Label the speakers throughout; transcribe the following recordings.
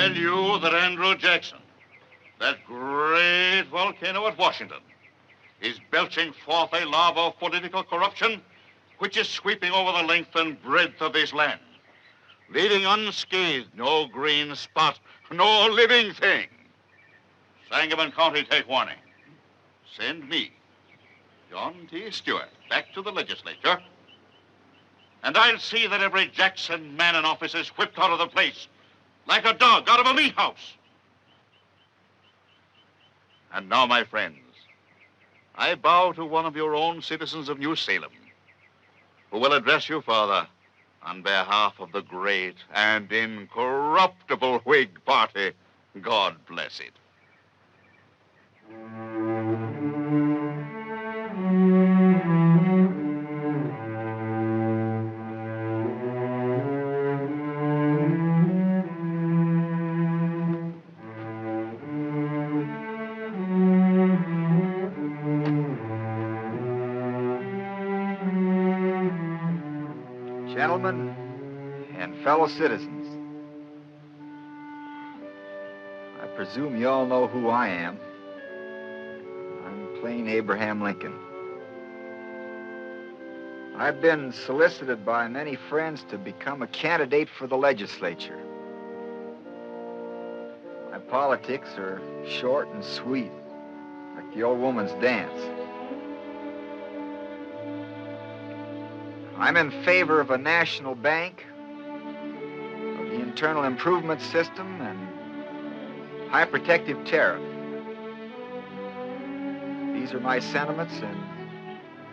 Speaker 1: tell you that Andrew Jackson, that great volcano at Washington, is belching forth a lava of political corruption which is sweeping over the length and breadth of this land, leaving unscathed no green spot, no living thing. Sangamon County, take warning. Send me, John T. Stewart, back to the legislature, and I'll see that every Jackson man in office is whipped out of the place like a dog out of a meat house. And now, my friends, I bow to one of your own citizens of New Salem, who will address you, Father, on behalf of the great and incorruptible Whig Party. God bless it.
Speaker 2: Gentlemen and fellow citizens, I presume you all know who I am. I'm plain Abraham Lincoln. I've been solicited by many friends to become a candidate for the legislature. My politics are short and sweet, like the old woman's dance. I'm in favor of a national bank, of the internal improvement system, and high protective tariff. These are my sentiments and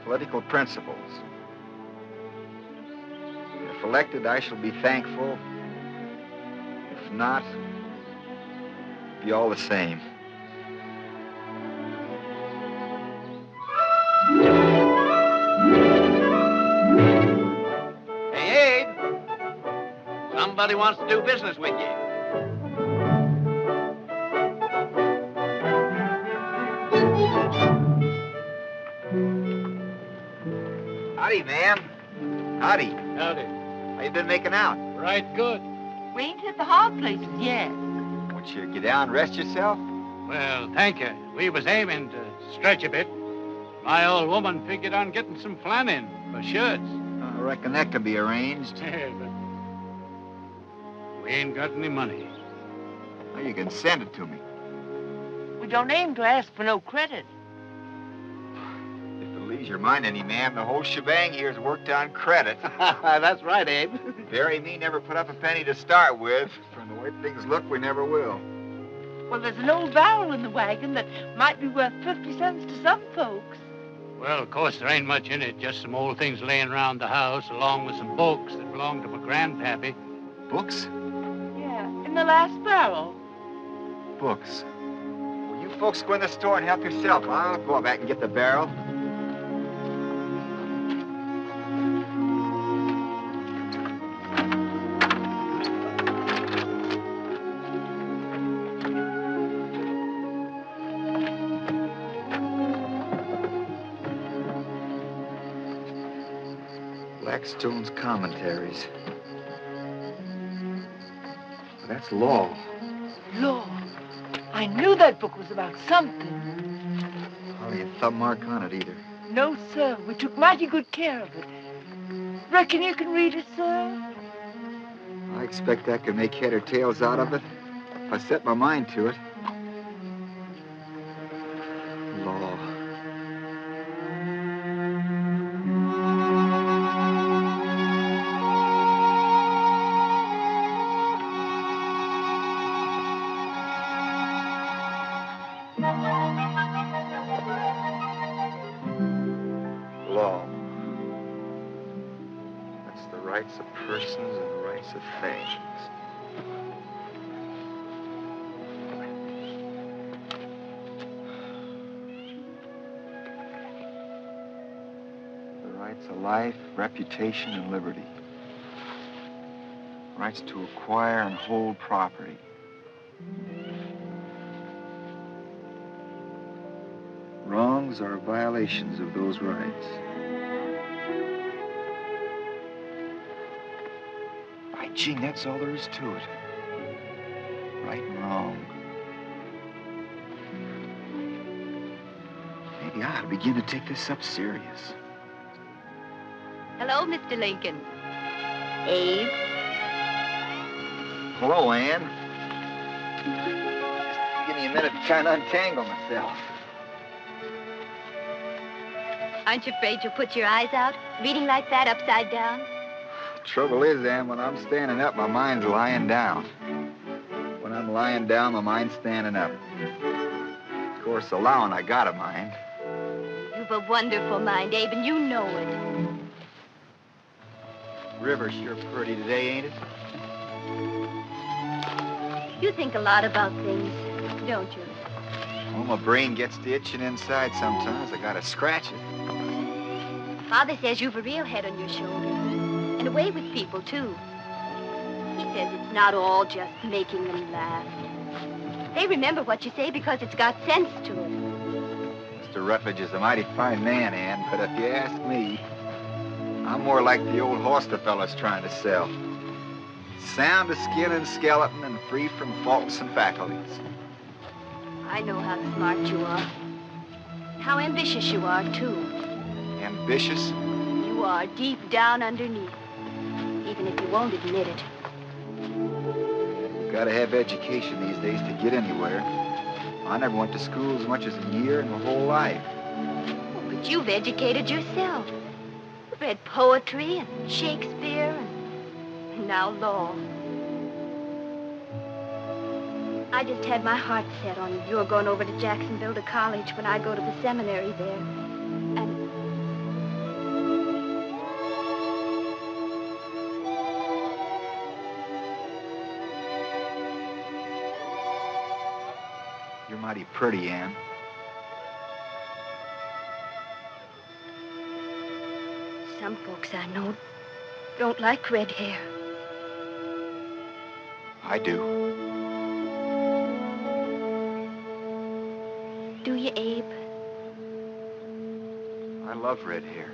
Speaker 2: political principles. If elected, I shall be thankful. If not, be all the same.
Speaker 3: Somebody wants to do business with you.
Speaker 2: Howdy, ma'am. Howdy.
Speaker 4: Howdy.
Speaker 2: How you been making out?
Speaker 4: Right good.
Speaker 5: We ain't hit the hard places yet.
Speaker 2: Won't you get down and rest yourself?
Speaker 4: Well, thank you. We was aiming to stretch a bit. My old woman figured on getting some flan in for shirts.
Speaker 2: I reckon that can be arranged.
Speaker 4: Yeah, but we ain't got any money.
Speaker 2: Well, you can send it to me.
Speaker 5: We don't aim to ask for no credit.
Speaker 2: If it leaves your mind any, ma'am, the whole shebang here is worked on credit.
Speaker 3: That's right, Abe.
Speaker 2: Barry and me never put up a penny to start with. From the way things look, we never will.
Speaker 5: Well, there's an old barrel in the wagon that might be worth 50 cents to some folks.
Speaker 4: Well, of course, there ain't much in it. Just some old things laying around the house, along with some books that belonged to my grandpappy.
Speaker 2: Books?
Speaker 5: Yeah, in the last barrel.
Speaker 2: Books. Well, you folks go in the store and help yourself. I'll go back and get the barrel. Blackstone's Commentaries. That's law.
Speaker 5: Law. I knew that book was about something.
Speaker 2: Hardly a thumb mark on it either.
Speaker 5: No, sir. We took mighty good care of it. Reckon you can read it, sir?
Speaker 2: I expect I can make head or tails out of it if I set my mind to it. Law. Law. That's the rights of persons and the rights of things. The rights of life, reputation, and liberty. Rights to acquire and hold property. Wrongs are violations of those rights. By gee, that's all there is to it. right and wrong. Maybe I ought to begin to take this up serious.
Speaker 5: Hello, Mr. Lincoln. Abe.
Speaker 2: Hello, Ann. Just give me a minute to try to untangle myself.
Speaker 5: Aren't you afraid you'll put your eyes out, reading like that upside down?
Speaker 2: Trouble is, Ann, when I'm standing up, my mind's lying down. When I'm lying down, my mind's standing up. Of course, allowing I got a mind.
Speaker 5: You've a wonderful mind, Abe, and you know it.
Speaker 2: River's sure pretty today, ain't it?
Speaker 5: You think a lot about things, don't you?
Speaker 2: Well, my brain gets to itching inside sometimes. I gotta scratch it.
Speaker 5: Father says you've a real head on your shoulders. And a way with people, too. He says it's not all just making them laugh. They remember what you say because it's got sense to it.
Speaker 2: Mr. Rutledge is a mighty fine man, Ann, but if you ask me, I'm more like the old horse the fella's trying to sell. Sound of skin and skeleton and free from faults and faculties.
Speaker 5: I know how smart you are. How ambitious you are, too.
Speaker 2: Ambitious?
Speaker 5: You are deep down underneath. Even if you won't admit it.
Speaker 2: You've got to have education these days to get anywhere. I never went to school as much as a year in my whole life.
Speaker 5: Oh, but you've educated yourself. You've read poetry and Shakespeare and now law. I just had my heart set on your going over to Jacksonville to college when I go to the seminary there. And
Speaker 2: you're mighty pretty, Ann.
Speaker 5: some folks I know don't like red hair.
Speaker 2: I do.
Speaker 5: Do you, Abe?
Speaker 2: I love red hair.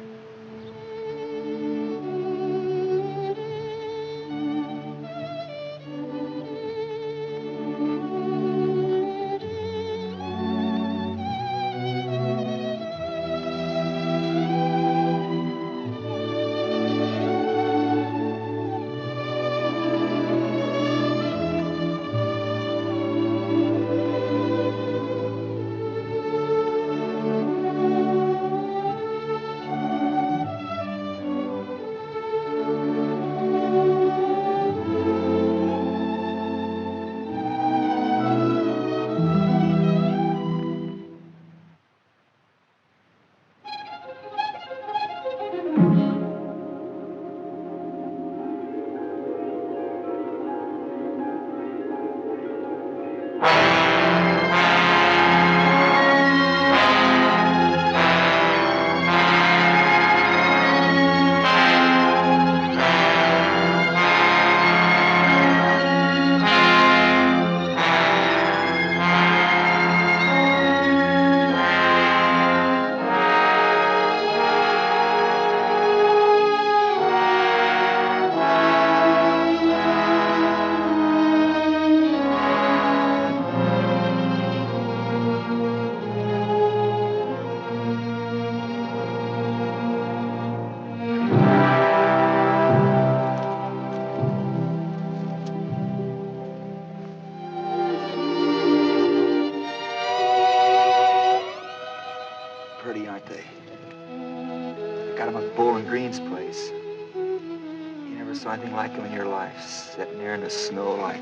Speaker 2: Anything like them in your life, sitting there in the snow like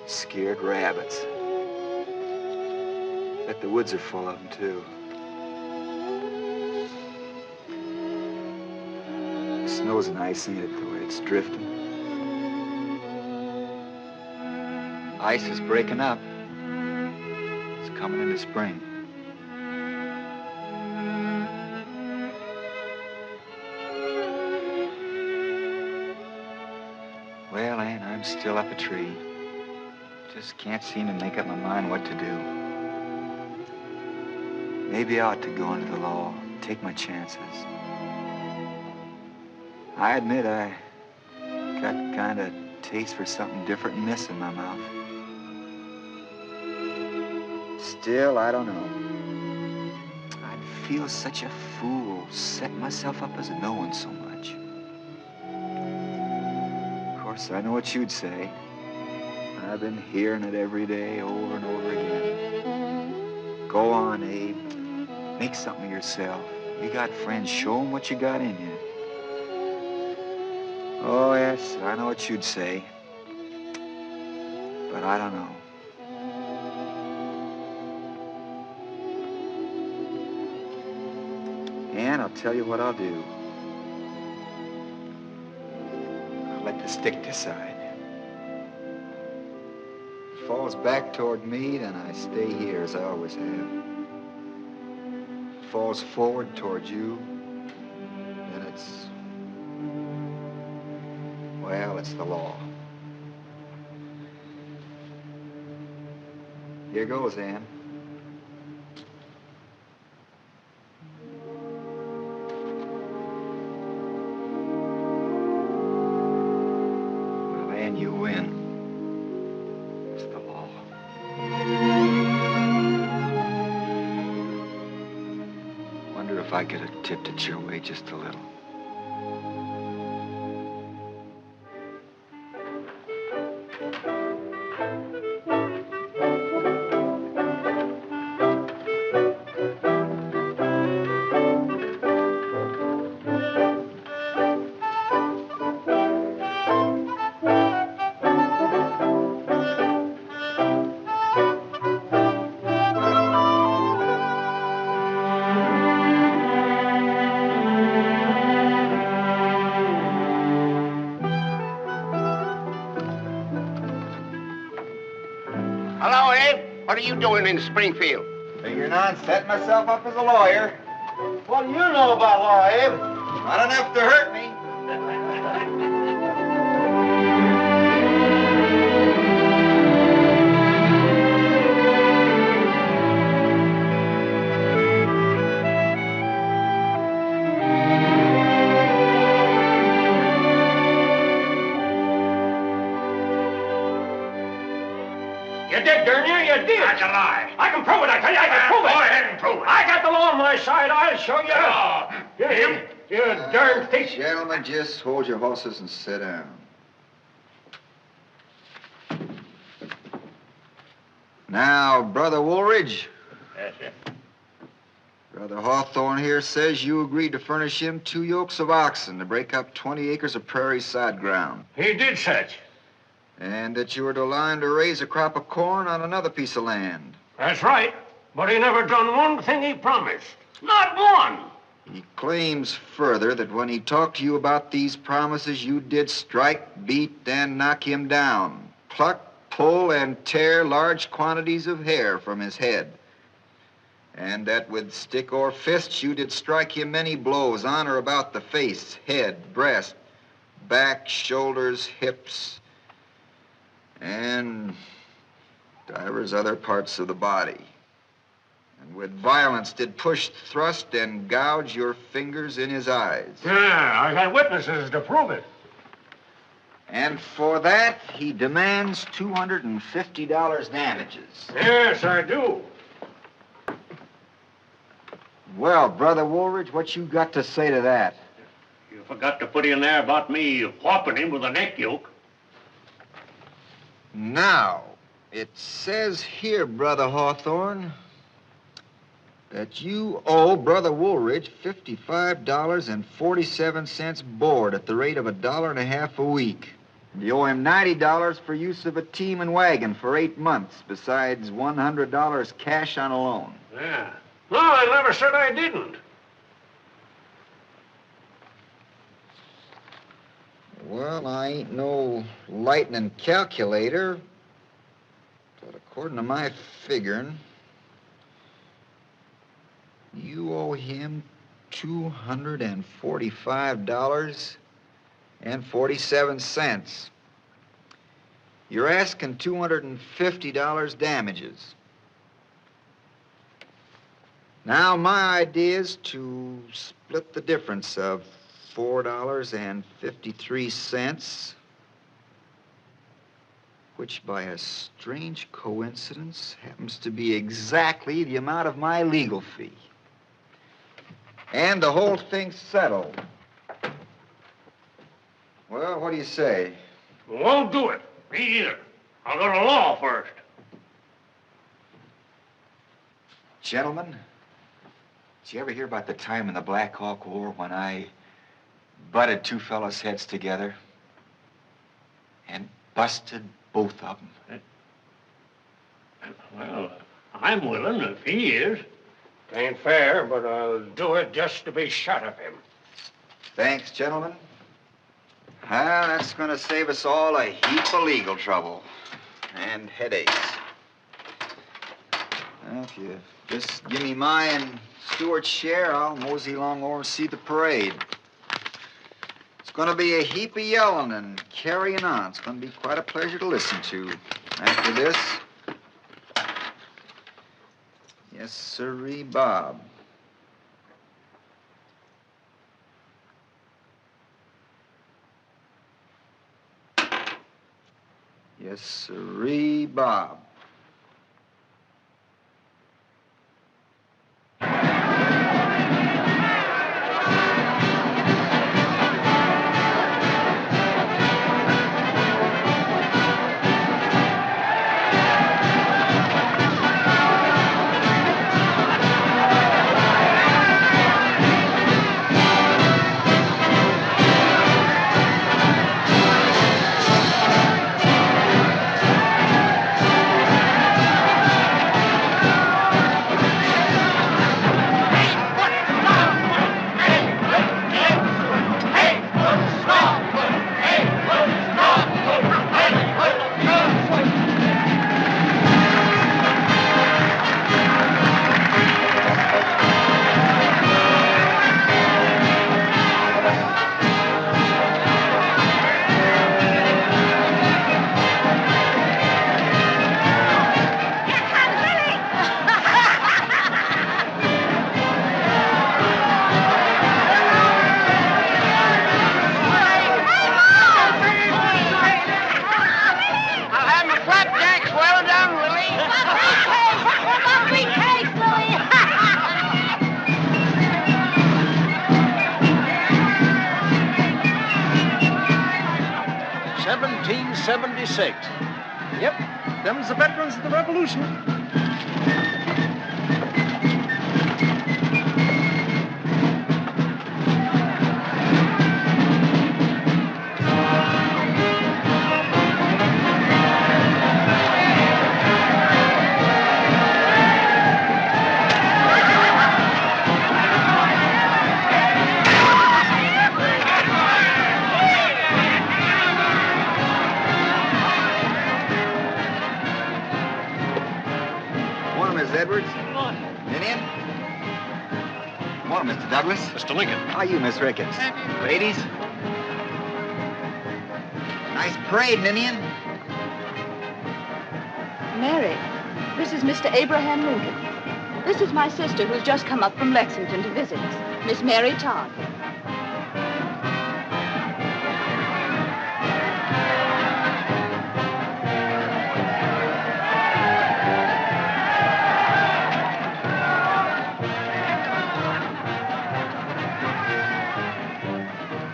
Speaker 2: scared rabbits. Bet the woods are full of them, too. The snow's nice, ain't it, the way it's drifting? Ice is breaking up. It's coming into spring. Well, Ann, I'm still up a tree. Just can't seem to make up my mind what to do. Maybe I ought to go into the law, take my chances. I admit I got kind of taste for something different than this in my mouth. Still, I don't know. I'd feel such a fool setting myself up as knowing so much. Of course, I know what you'd say. I've been hearing it every day over and over again. Go on, Abe. Make something of yourself. You got friends. Show them what you got in you. Oh, yes, I know what you'd say. But I don't know. And I'll tell you what I'll do. I'll let the stick decide. If it falls back toward me, then I stay here as I always have. If it falls forward toward you, then it's... well, it's the law. Here goes, Ann. Well, Ann, you win. It's the law. Wonder if I could have tipped it your way just a little.
Speaker 3: Hello, Abe. What are you doing in Springfield?
Speaker 2: Figuring on setting myself up as a lawyer.
Speaker 3: What do you know about law, Abe?
Speaker 2: Not enough to hurt me.
Speaker 6: You did, darn you, you did.
Speaker 1: That's a lie.
Speaker 6: I can prove it, I tell you, I can prove it.
Speaker 1: Go ahead and prove it.
Speaker 6: I got the law on my side, I'll show you.
Speaker 1: Oh,
Speaker 6: You darn thief.
Speaker 2: Gentlemen, just hold your horses and sit down. Now, Brother Woolridge,
Speaker 1: Yes, sir.
Speaker 2: Brother Hawthorne here says you agreed to furnish him 2 yokes of oxen to break up 20 acres of prairie side ground,
Speaker 6: He did such.
Speaker 2: and that you were to allow him to raise a crop of corn on another piece of land.
Speaker 6: That's right. But he never done one thing he promised. Not one.
Speaker 2: He claims further that when he talked to you about these promises, you did strike, beat, and knock him down, pluck, pull, and tear large quantities of hair from his head, and that with stick or fist you did strike him many blows on or about the face, head, breast, back, shoulders, hips, and divers other parts of the body. And with violence did push, thrust, and gouge your fingers in his eyes.
Speaker 6: Yeah, I got witnesses to prove it.
Speaker 2: And for that, he demands $250 damages.
Speaker 6: Yes, I do.
Speaker 2: Well, Brother Woolridge, what you got to say to that?
Speaker 6: You forgot to put in there about me whopping him with a neck yoke.
Speaker 2: Now, it says here, Brother Hawthorne, that you owe Brother Woolridge $55.47 board at the rate of $1.50 a week. You owe him $90 for use of a team and wagon for 8 months, besides $100 cash on a loan.
Speaker 6: Yeah. No, I never said I didn't.
Speaker 2: Well, I ain't no lightning calculator, but according to my figuring, you owe him $245.47. You're asking $250 damages. Now, my idea is to split the difference of $4.53, which by a strange coincidence happens to be exactly the amount of my legal fee. And the whole thing's settled. Well, what do you say?
Speaker 6: Won't do it. Me either. I'll go to law first.
Speaker 2: Gentlemen, did you ever hear about the time in the Black Hawk War when I butted two fellas' heads together and busted both of them?
Speaker 6: Well, I'm willing if he is. Ain't fair, but I'll do it just to be shut of him.
Speaker 2: Thanks, gentlemen. Well, that's going to save us all a heap of legal trouble and headaches. Well, if you just give me my and Stuart's share, I'll mosey along over and see the parade. It's going to be a heap of yelling and carrying on. It's going to be quite a pleasure to listen to. After this, yes, sirree, Bob. Yes, sirree, Bob.
Speaker 7: Yep, them's the veterans of the Revolution.
Speaker 2: Douglas?
Speaker 8: Mr. Lincoln.
Speaker 2: How are you, Miss Ricketts? Ladies? Nice parade, Ninian.
Speaker 5: Mary, this is Mr. Abraham Lincoln. This is my sister who's just come up from Lexington to visit us, Miss Mary Todd.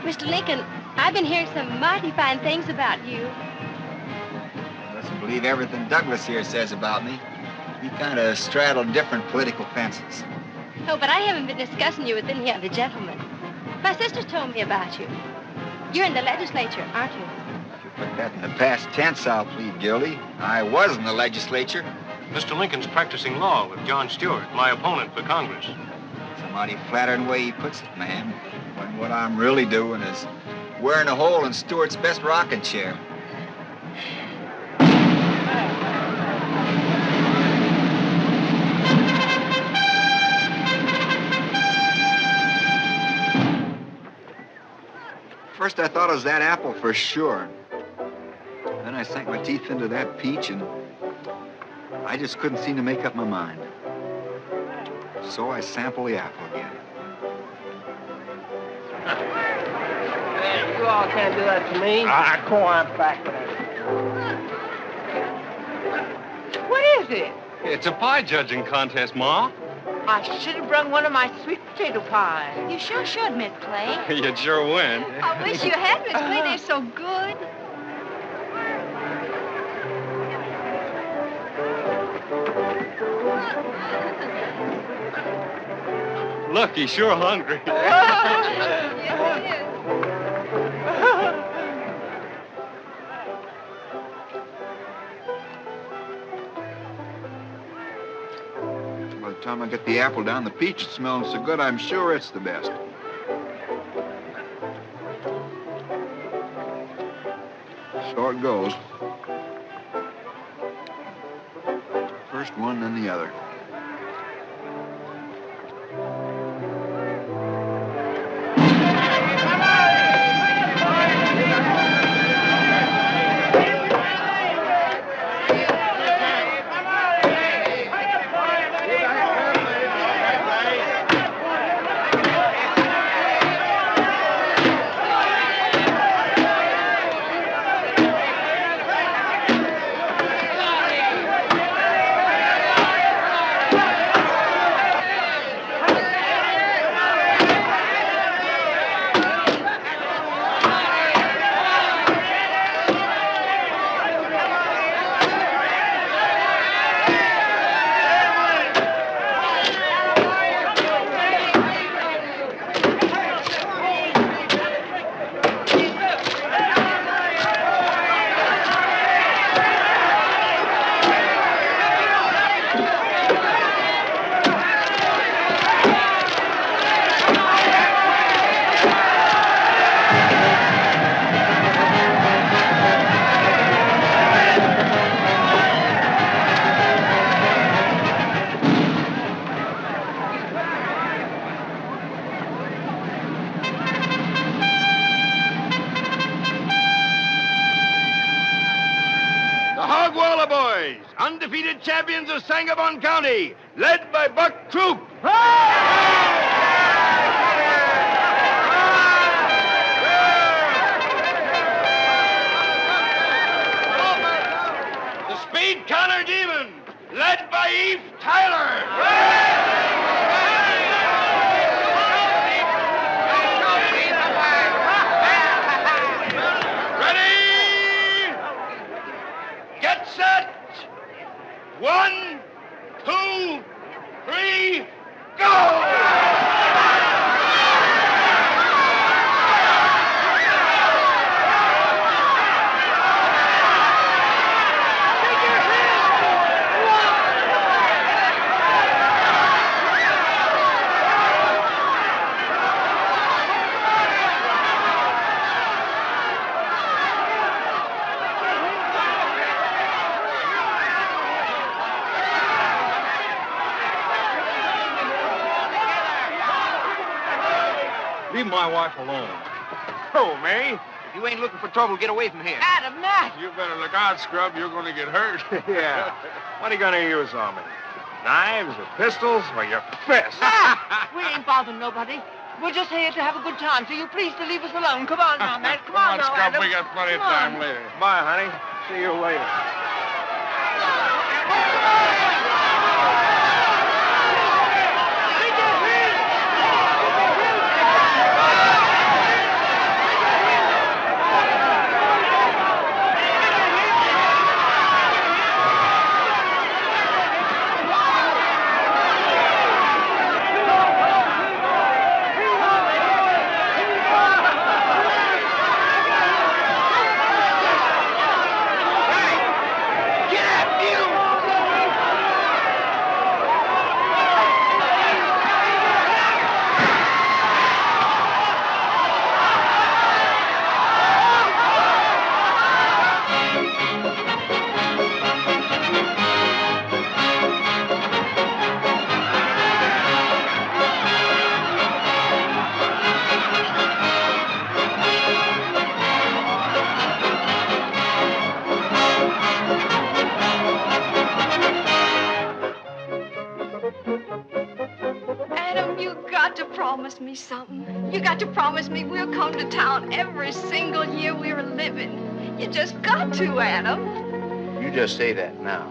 Speaker 9: Mr. Lincoln, I've been hearing some mighty fine things about you.
Speaker 2: I doesn't believe everything Douglas here says about me. We kind of straddle different political fences.
Speaker 9: Oh, but I haven't been discussing you with any other gentlemen. My sister's told me about you. You're in the legislature, aren't you?
Speaker 2: If you put that in the past tense, I'll plead guilty. I was in the legislature.
Speaker 8: Mr. Lincoln's practicing law with John Stewart, my opponent for Congress.
Speaker 2: It's a mighty flattering way he puts it, ma'am. When what I'm really doing is wearing a hole in Stewart's best rocking chair. First I thought it was that apple for sure. Then I sank my teeth into that peach and I just couldn't seem to make up my mind. So I sampled the apple again.
Speaker 3: You all can't do that to me. Go on back with it.
Speaker 10: is it?
Speaker 8: It's a pie judging contest, Ma.
Speaker 10: I should have brought one of my sweet potato pies.
Speaker 5: You sure should, Miss Clay.
Speaker 8: You'd sure win.
Speaker 5: I wish you had, Miss Clay. They're so good.
Speaker 8: Look, he's sure hungry.
Speaker 5: Yes, he is.
Speaker 2: By the time I get the apple down, the peach is smelling so good, I'm sure it's the best. So it goes. First one, then the other.
Speaker 3: Undefeated champions of Sangamon County, led by Buck Troop. The Speed Counter Demon, led by Eve Tyler. One, two, three, go!
Speaker 8: Leave my wife alone.
Speaker 3: Oh, Mary, if you ain't looking for trouble, get away from here.
Speaker 10: Adam, Matt.
Speaker 3: You better look out, Scrub. You're going to get hurt. Yeah. What are you going to use on me? Knives or pistols or your fists?
Speaker 10: We ain't bothering nobody. We're just here to have a good time, so you please to leave us alone. Come on now, Matt. Come on, now,
Speaker 3: Scrub.
Speaker 10: Adam.
Speaker 3: We got plenty of
Speaker 10: Come
Speaker 3: time
Speaker 10: on.
Speaker 3: later. Bye, honey. See you later.
Speaker 9: Promise me something. You got to promise me we'll come to town every single year we're living. You just got to, Adam.
Speaker 6: You just say that now.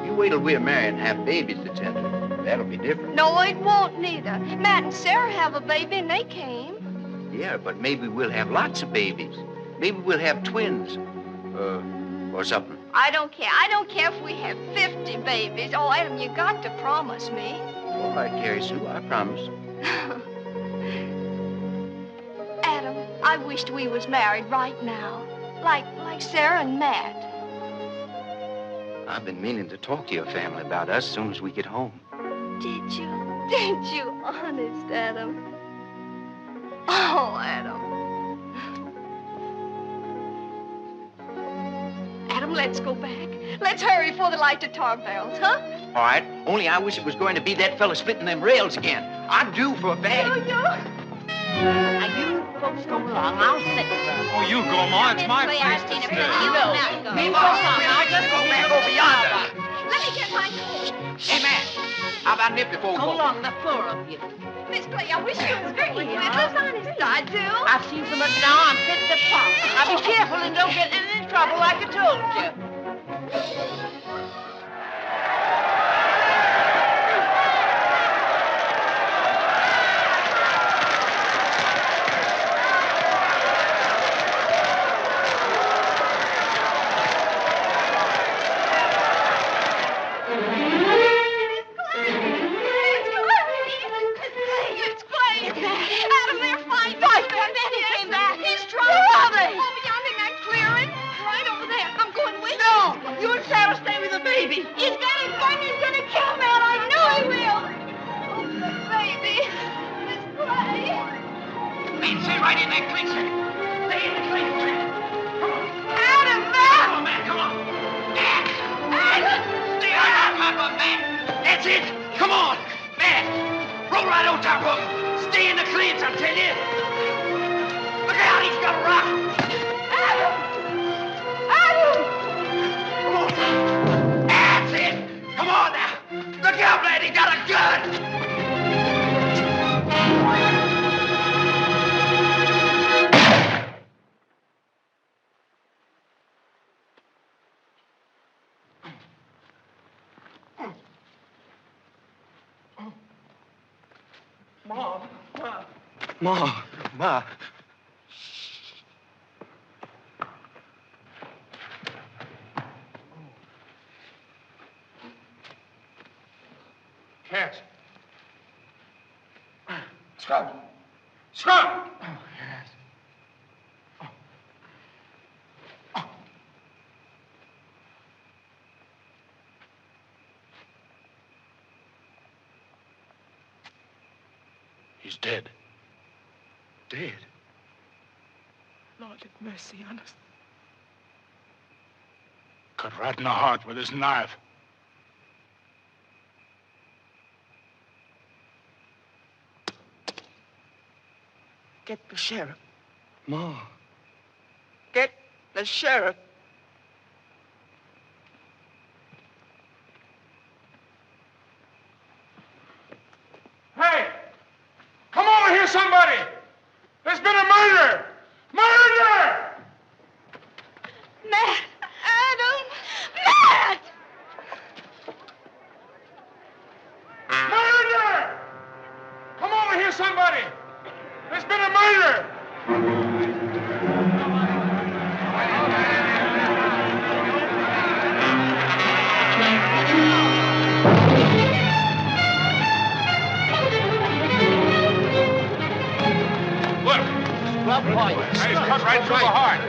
Speaker 6: You
Speaker 11: You wait till we're married and have babies to tend to. That'll be different.
Speaker 9: No, it won't neither. Matt and Sarah have a baby and they came.
Speaker 11: Yeah, but maybe we'll have lots of babies. Maybe we'll have twins. Or something.
Speaker 9: I don't care. I don't care if we have 50 babies. Oh, Adam, you got to promise me.
Speaker 11: All right, Carrie Sue, I promise.
Speaker 9: Adam, I wished we was married right now. Like Sarah and Matt.
Speaker 11: I've been meaning to talk to your family about us as soon as we get home.
Speaker 9: Did you? Did you? Honest, Adam. Oh, Adam. Adam, let's go back. Let's hurry before the light the tar barrels, huh?
Speaker 11: All right, only I wish it was going to be that fella spitting them rails again. I'm due for a bag.
Speaker 10: Now, you folks go along. I'll sit.
Speaker 3: Oh, you go, Ma. It's my place to stay.
Speaker 10: Me first, I'll just go back over yonder.
Speaker 9: Let me get my coat.
Speaker 11: Hey, man, how about nip before we
Speaker 10: Go along, the four of you.
Speaker 9: Miss Clay, I wish you was drinking with us. Honest, I do.
Speaker 10: I've seen so much now, I'm fit to pop. Now, be careful and don't get in any trouble like I told you.
Speaker 11: Ma.
Speaker 3: Cats. Scrub. Scrub! Oh, yes. He's dead. Dead?
Speaker 7: Lord, have mercy on us.
Speaker 3: Cut right in the heart with his knife.
Speaker 7: Get the sheriff.
Speaker 11: Ma.
Speaker 7: Get the sheriff.
Speaker 3: Hey! Come over here, somebody! There's been a murder! Murder!
Speaker 9: Matt! Adam! Matt!
Speaker 3: Murder! Come over here, somebody! There's been a murder! Look!
Speaker 10: Scrub white.
Speaker 3: He's cut right through the heart.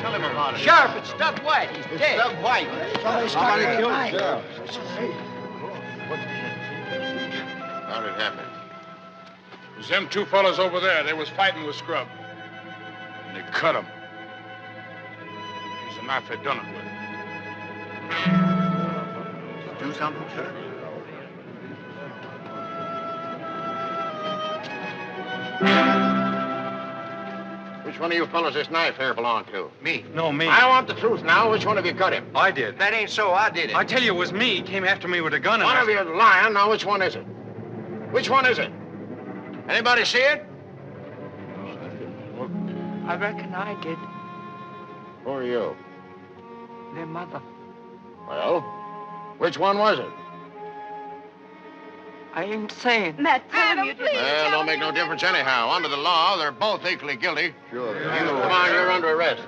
Speaker 11: Tell him about it.
Speaker 10: Sheriff, it's Stubb White. He's dead.
Speaker 11: Stubb White. Somebody killed him.
Speaker 1: How'd it happen?
Speaker 3: It was them two fellas over there. They was fighting with Scrub. And they cut him. Here's the knife they done it with.
Speaker 11: Do something, sir?
Speaker 6: Which one of you fellas this knife here belong to?
Speaker 11: Me.
Speaker 7: No, me.
Speaker 6: I want the truth now. Which one of you cut him?
Speaker 7: I did.
Speaker 11: That ain't so. I did it.
Speaker 7: I tell you, it was me. He came after me with a gun.
Speaker 6: One of you is lying. Now, which one is it? Which one is it? Anybody see it?
Speaker 7: I reckon I did.
Speaker 6: Who are you?
Speaker 7: their mother.
Speaker 3: Well, which one was it?
Speaker 7: I ain't saying.
Speaker 5: Matt, tell him you did.
Speaker 3: Well, don't make no difference anyhow. Under the law, they're both equally guilty. Sure. Come on, you're under arrest.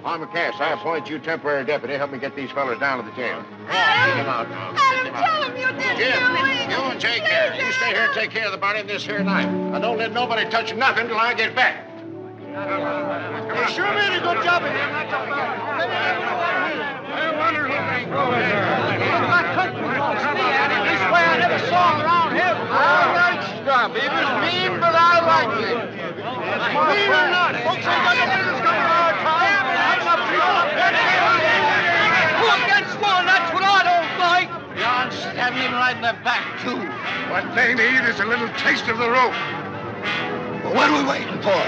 Speaker 3: Arthur Cass, I appoint you temporary deputy. Help me get these fellas down to the jail. Get them out now.
Speaker 5: Adam, tell him you didn't
Speaker 3: Jim,
Speaker 5: do it.
Speaker 3: you take care. You stay here and take care of the body of this here knife. Now, don't let nobody touch nothing till I get back.
Speaker 12: They sure made a good job of it.
Speaker 7: This way I never saw him around here before.
Speaker 12: All right, stop. He was mean, but I liked him. Mean or not, folks ain't got no business coming to our town.
Speaker 7: Who against one? That's what I don't like. John stabbed him right in the back, too.
Speaker 3: What they need is a little taste of the rope.
Speaker 12: Well, what are we waiting for?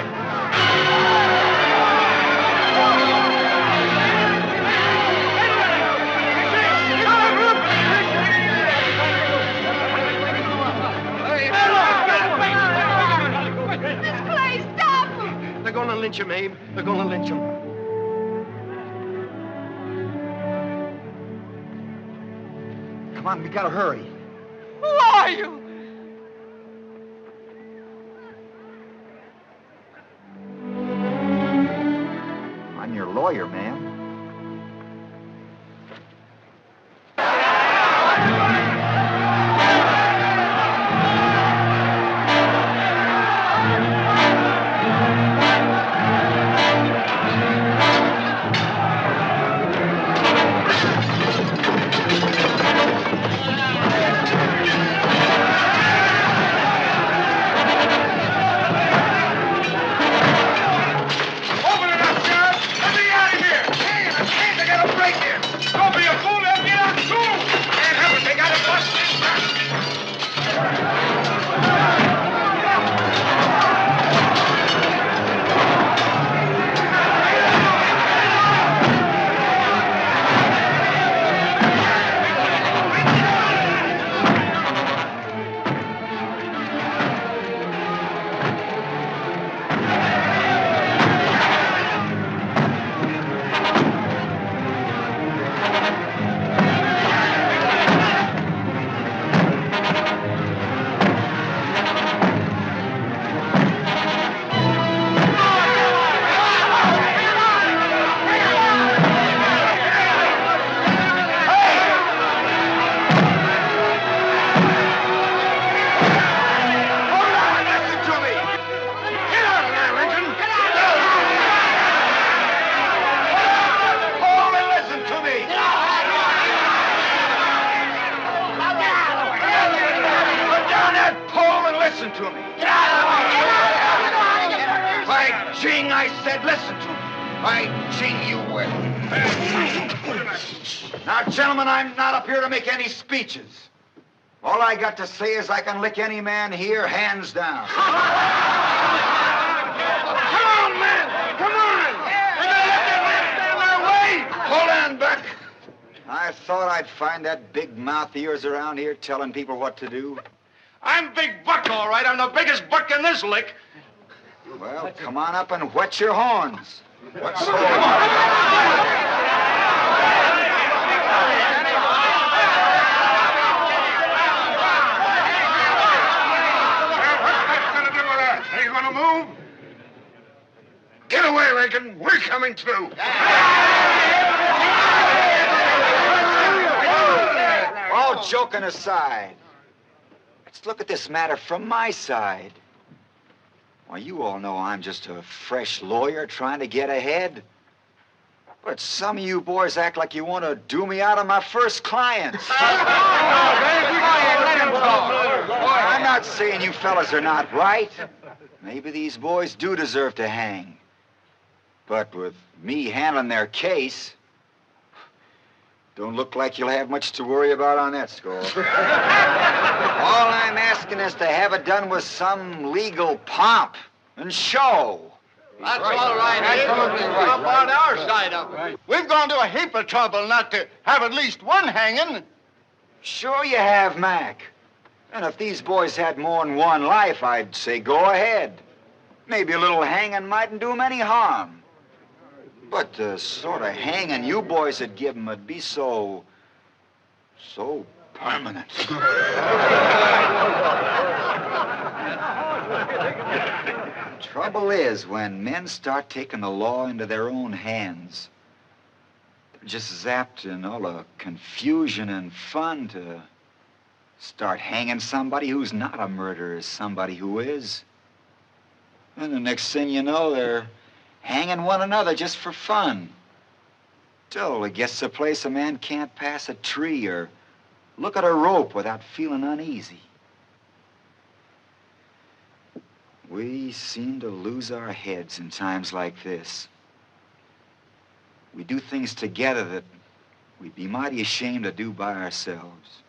Speaker 7: They're gonna lynch him, Abe. They're gonna lynch him.
Speaker 2: Come on, we gotta hurry.
Speaker 7: Who are you?
Speaker 2: I'm your lawyer, man. Now, gentlemen, I'm not up here to make any speeches. All I got to say is I can lick any man here, hands down.
Speaker 12: Come on, man! Come on! They're gonna let that man stand their way!
Speaker 2: Hold on, Buck. I thought I'd find that big mouth of yours around here telling people what to do.
Speaker 3: I'm Big Buck, all right. I'm the biggest buck in this lick.
Speaker 2: Well, come on up and whet your horns. What's the
Speaker 3: Are you gonna move? Get away, Lincoln. We're coming through.
Speaker 2: All joking aside, let's look at this matter from my side. Well, you all know I'm just a fresh lawyer trying to get ahead. But some of you boys act like you want to do me out of my first clients. I'm not saying you fellas are not right. Maybe these boys do deserve to hang. But with me handling their case, don't look like you'll have much to worry about on that score. All I'm asking is to have it done with some legal pomp and show.
Speaker 12: That's all right. Absolutely right. Up on our side of it. We've gone to a heap of trouble not to have at least one hanging.
Speaker 2: Sure you have, Mac. And if these boys had more than one life, I'd say go ahead. Maybe a little hanging mightn't do them any harm. But the sort of hanging you boys would give him would be so permanent. Trouble is, when men start taking the law into their own hands, they're just zapped in all the confusion and fun to start hanging somebody who's not a murderer as somebody who is. And the next thing you know, they're hanging one another just for fun. Till it gets to a place a man can't pass a tree or look at a rope without feeling uneasy. We seem to lose our heads in times like this. We do things together that we'd be mighty ashamed to do by ourselves.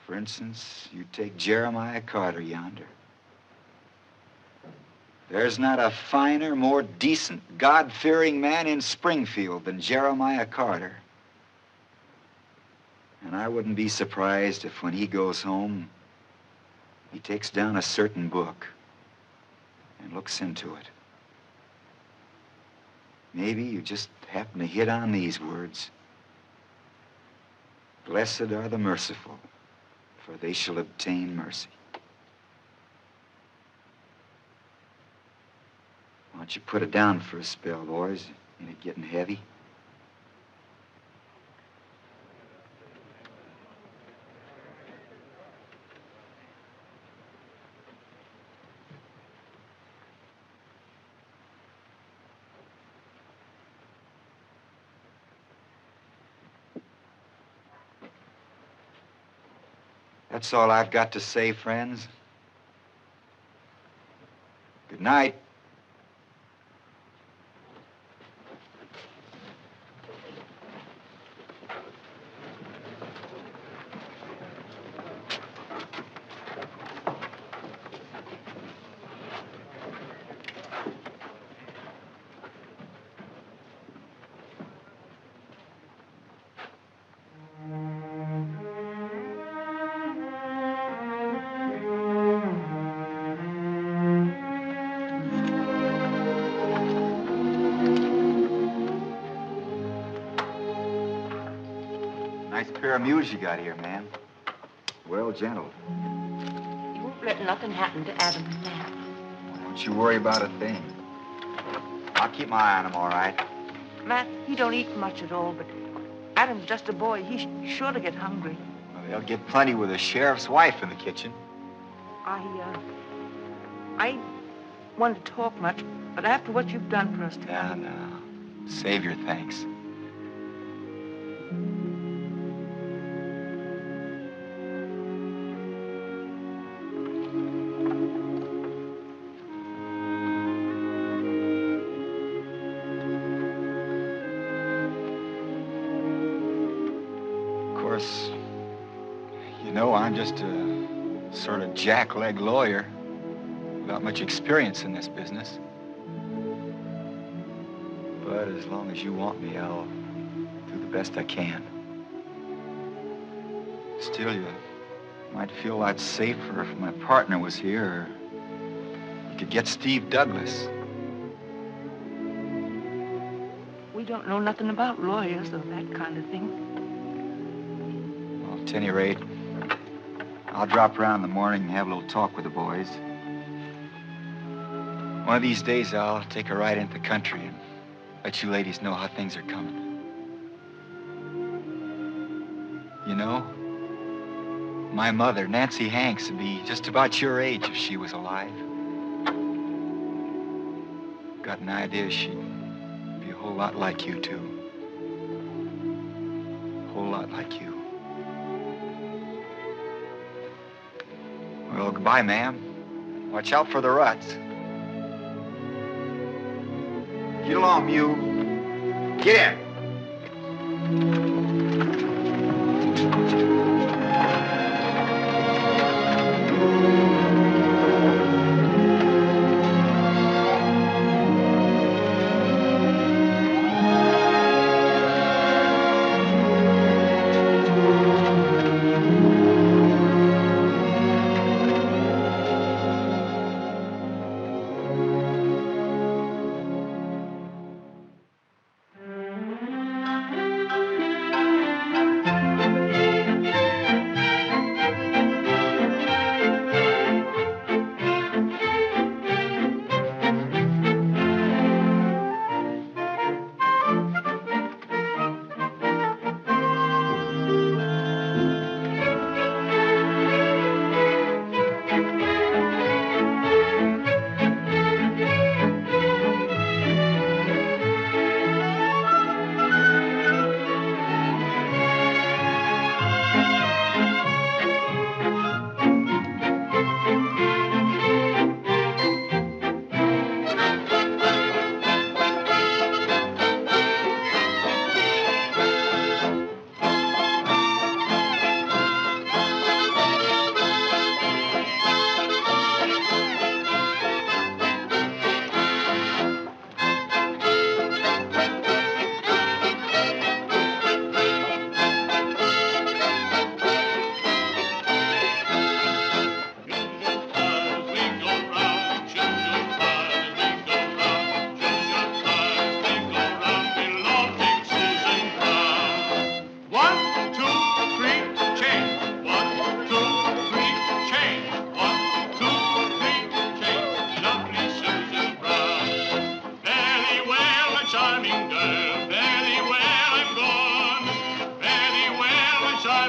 Speaker 2: For instance, you take Jeremiah Carter yonder. There's not a finer, more decent, God-fearing man in Springfield than Jeremiah Carter. And I wouldn't be surprised if when he goes home, he takes down a certain book and looks into it. Maybe you just happen to hit on these words. Blessed are the merciful, for they shall obtain mercy. Why don't you put it down for a spell, boys? Ain't it getting heavy? That's all I've got to say, friends. Good night. Nice pair of mules you got here, ma'am. Well gentled.
Speaker 10: You won't let nothing happen to Adam and Nat.
Speaker 2: Don't you worry about a thing. I'll keep my eye on him, all right.
Speaker 10: Matt, he don't eat much at all, but Adam's just a boy. He's sure to get hungry.
Speaker 2: Well, they'll get plenty with a sheriff's wife in the kitchen.
Speaker 10: I want to talk much, but after what you've done for us tonight...
Speaker 2: No. Save your thanks. You know, I'm just a sort of jackleg lawyer without much experience in this business. But as long as you want me, I'll do the best I can. Still, you might feel a lot safer if my partner was here, or you could get Steve Douglas.
Speaker 10: We don't know nothing about lawyers or that kind of thing.
Speaker 2: Well, at any rate, I'll drop around in the morning and have a little talk with the boys. One of these days, I'll take a ride into the country and let you ladies know how things are coming. You know, my mother, Nancy Hanks, would be just about your age if she was alive. Got an idea she'd be a whole lot like you, too. A whole lot like you. Well, goodbye, ma'am. Watch out for the ruts. Get along, mule. Get in.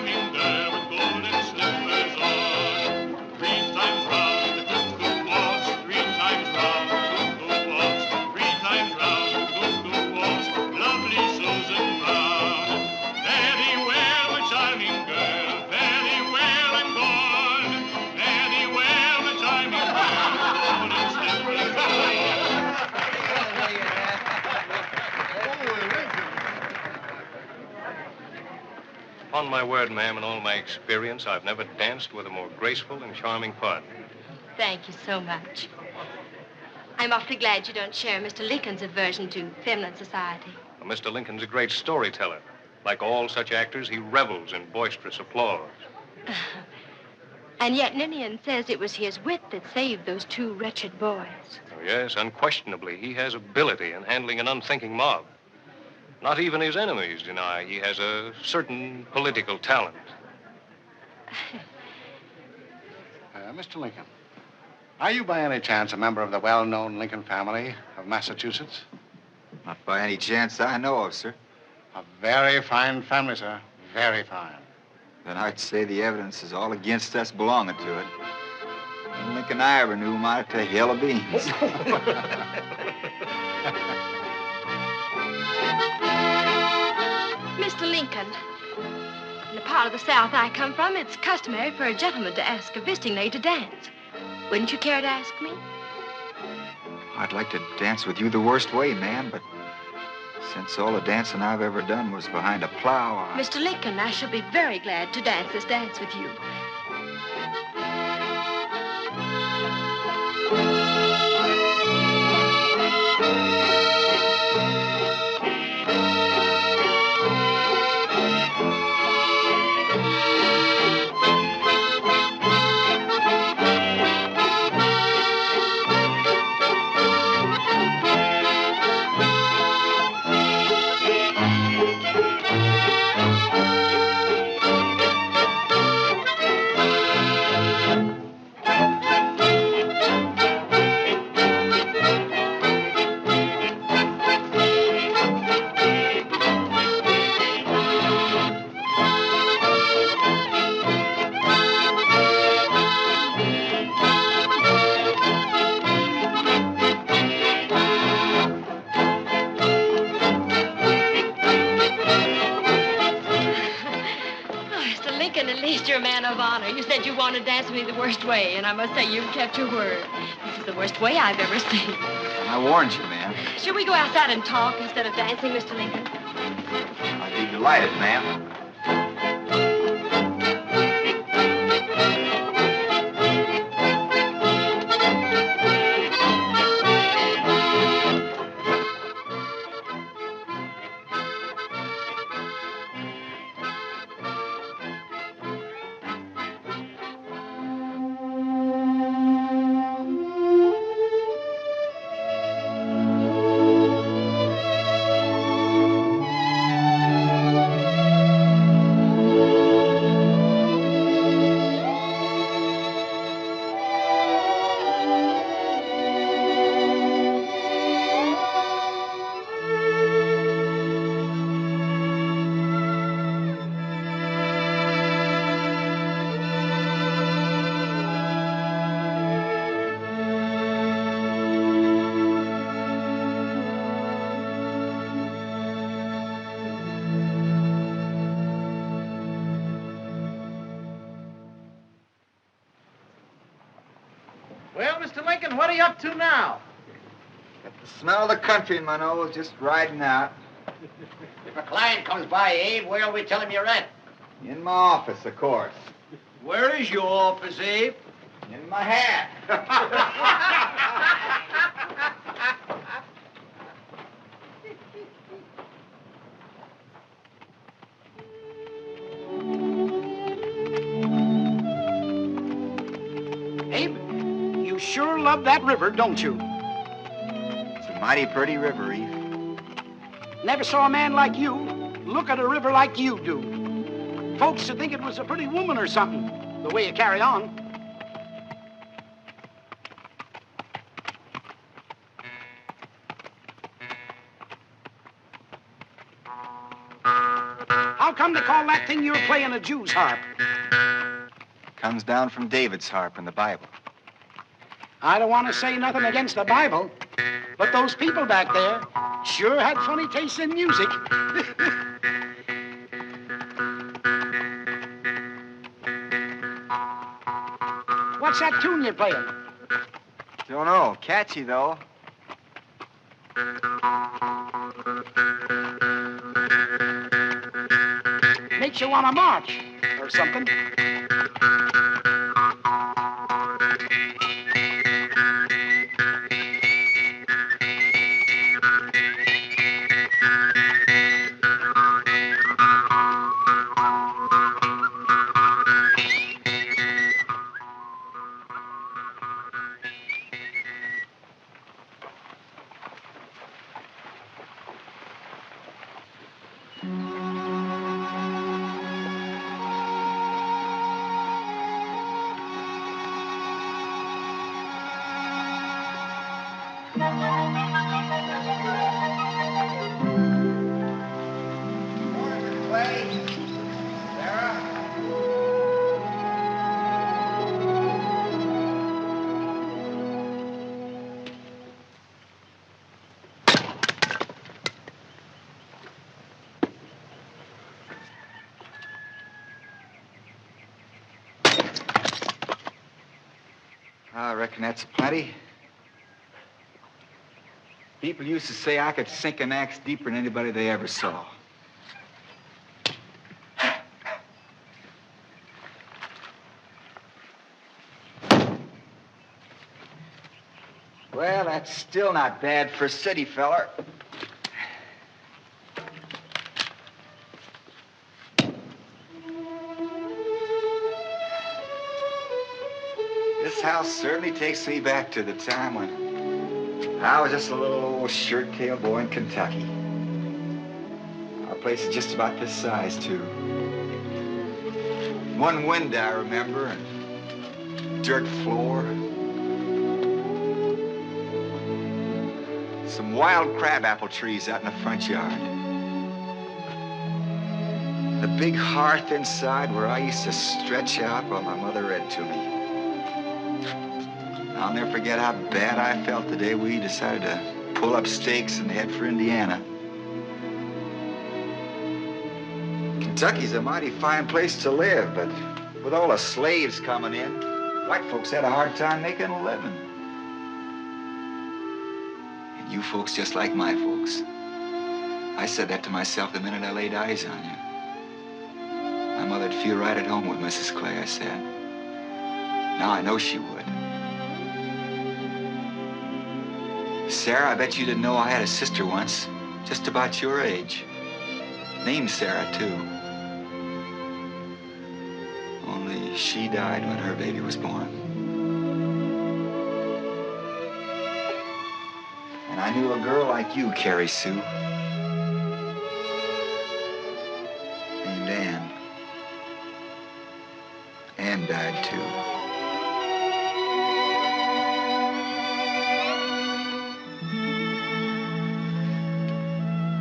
Speaker 1: charming girl with golden slippers on. 3 times round the cuckoo waltz, 3 times round the cuckoo waltz, 3 times round the cuckoo waltz, lovely Susan Brown. Very well, my charming girl, very well, I'm gone. Very well, my charming girl, golden slippers on.
Speaker 8: Upon my word, ma'am, in all my experience, I've never danced with a more graceful and charming partner.
Speaker 9: Thank you so much. I'm awfully glad you don't share Mr. Lincoln's aversion to feminine society.
Speaker 8: Well, Mr. Lincoln's a great storyteller. Like all such actors, he revels in boisterous applause.
Speaker 9: And yet Ninian says it was his wit that saved those 2 wretched boys.
Speaker 8: Oh, yes, unquestionably, he has ability in handling an unthinking mob. Not even his enemies deny he has a certain political talent.
Speaker 3: Mr. Lincoln, are you by any chance a member of the well-known Lincoln family of Massachusetts?
Speaker 2: Not by any chance I know of, sir.
Speaker 3: A very fine family, sir. Very fine.
Speaker 2: Then I'd say the evidence is all against us belonging to it. And Lincoln I ever knew might take hell of beans.
Speaker 9: Mr. Lincoln, in the part of the South I come from, it's customary for a gentleman to ask a visiting lady to dance. Wouldn't you care to ask me?
Speaker 2: I'd like to dance with you the worst way, ma'am, but since all the dancing I've ever done was behind a plow,
Speaker 9: Mr. Lincoln, I shall be very glad to dance this dance with you. You said you wanted to dance with me the worst way, and I must say you've kept your word. This is the worst way I've ever seen.
Speaker 2: I warned you, ma'am.
Speaker 9: Should we go outside and talk instead of dancing, Mr. Lincoln?
Speaker 2: I'd be delighted, ma'am.
Speaker 7: Well, Mr. Lincoln, what are you up to now?
Speaker 2: Got the smell of the country in my nose, just riding out.
Speaker 12: If a client comes by, Abe, where'll we tell him you're at?
Speaker 2: In my office, of course.
Speaker 12: Where is your office, Abe?
Speaker 2: In my hat.
Speaker 7: Abe, you sure love that river, don't you?
Speaker 2: It's a mighty pretty river, Eve.
Speaker 7: Never saw a man like you look at a river like you do. Folks would think it was a pretty woman or something, the way you carry on. How come they call that thing you're playing a Jew's harp?
Speaker 2: Comes down from David's harp in the Bible.
Speaker 7: I don't want to say nothing against the Bible, but those people back there sure had funny taste in music. What's that tune you're playing?
Speaker 2: Don't know. Catchy, though.
Speaker 7: Makes you want to march or something.
Speaker 2: I reckon that's plenty. People used to say I could sink an axe deeper than anybody they ever saw. Well, that's still not bad for a city feller. This house certainly takes me back to the time when I was just a little old shirt-tail boy in Kentucky. Our place is just about this size, too. One window, I remember, and dirt floor. Some wild crabapple trees out in the front yard. The big hearth inside where I used to stretch out while my mother read to me. I'll never forget how bad I felt the day we decided to pull up stakes and head for Indiana. Kentucky's a mighty fine place to live, but with all the slaves coming in, white folks had a hard time making a living. And you folks just like my folks. I said that to myself the minute I laid eyes on you. My mother'd feel right at home with Mrs. Clay, I said. Now I know she would. Sarah, I bet you didn't know I had a sister once, just about your age. Named Sarah, too. Only she died when her baby was born. And I knew a girl like you, Carrie Sue. Named Ann. Ann died, too.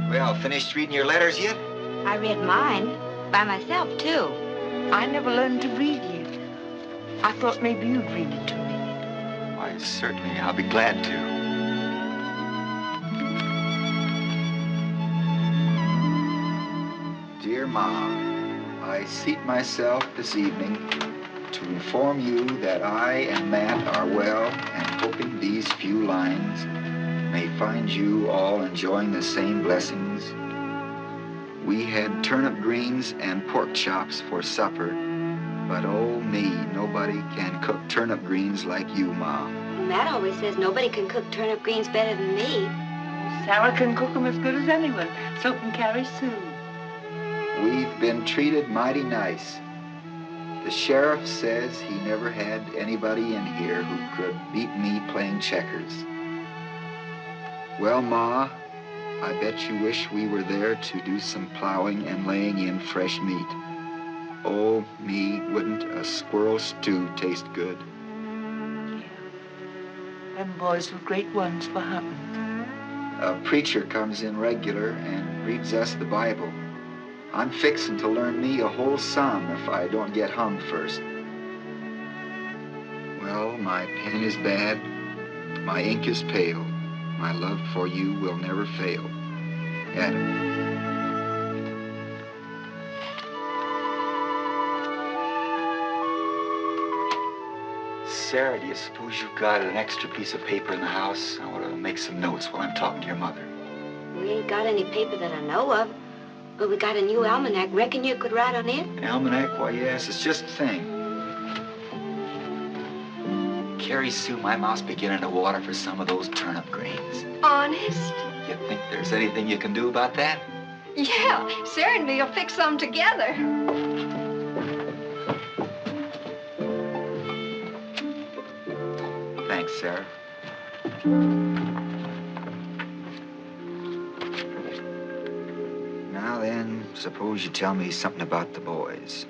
Speaker 2: Well, finished reading your letters yet?
Speaker 5: I read mine by myself, too.
Speaker 10: I never learned to read yet. I thought maybe you'd read it to me.
Speaker 2: Why, certainly. I'll be glad to. Dear Ma, I seat myself this evening to inform you that I and Matt are well and hoping these few lines may find you all enjoying the same blessings. We had turnip greens and pork chops for supper, but oh me, nobody can cook turnip greens like you, Ma.
Speaker 5: Matt always says nobody can cook turnip greens better than me.
Speaker 10: Sarah can cook them as good as anyone. So can Carrie Sue.
Speaker 2: We've been treated mighty nice. The sheriff says he never had anybody in here who could beat me playing checkers. Well, Ma, I bet you wish we were there to do some plowing and laying in fresh meat. Oh, me, wouldn't a squirrel stew taste good?
Speaker 10: Yeah. Them boys were great ones for hunting.
Speaker 2: A preacher comes in regular and reads us the Bible. I'm fixing to learn me a whole psalm if I don't get hung first. Well, my pen is bad, my ink is pale, my love for you will never fail. Adam. Sarah, do you suppose you've got an extra piece of paper in the house? I want to make some notes while I'm talking to your mother.
Speaker 5: We ain't got any paper that I know of, but we got a new almanac. Reckon you could write on it?
Speaker 2: Almanac? Why, yes, it's just the thing. Carrie Sue, my mouth's beginning to water for some of those turnip greens.
Speaker 9: Honest?
Speaker 2: You think there's anything you can do about that?
Speaker 9: Yeah, Sarah and me will fix some together.
Speaker 2: Thanks, Sarah. Now then, suppose you tell me something about the boys.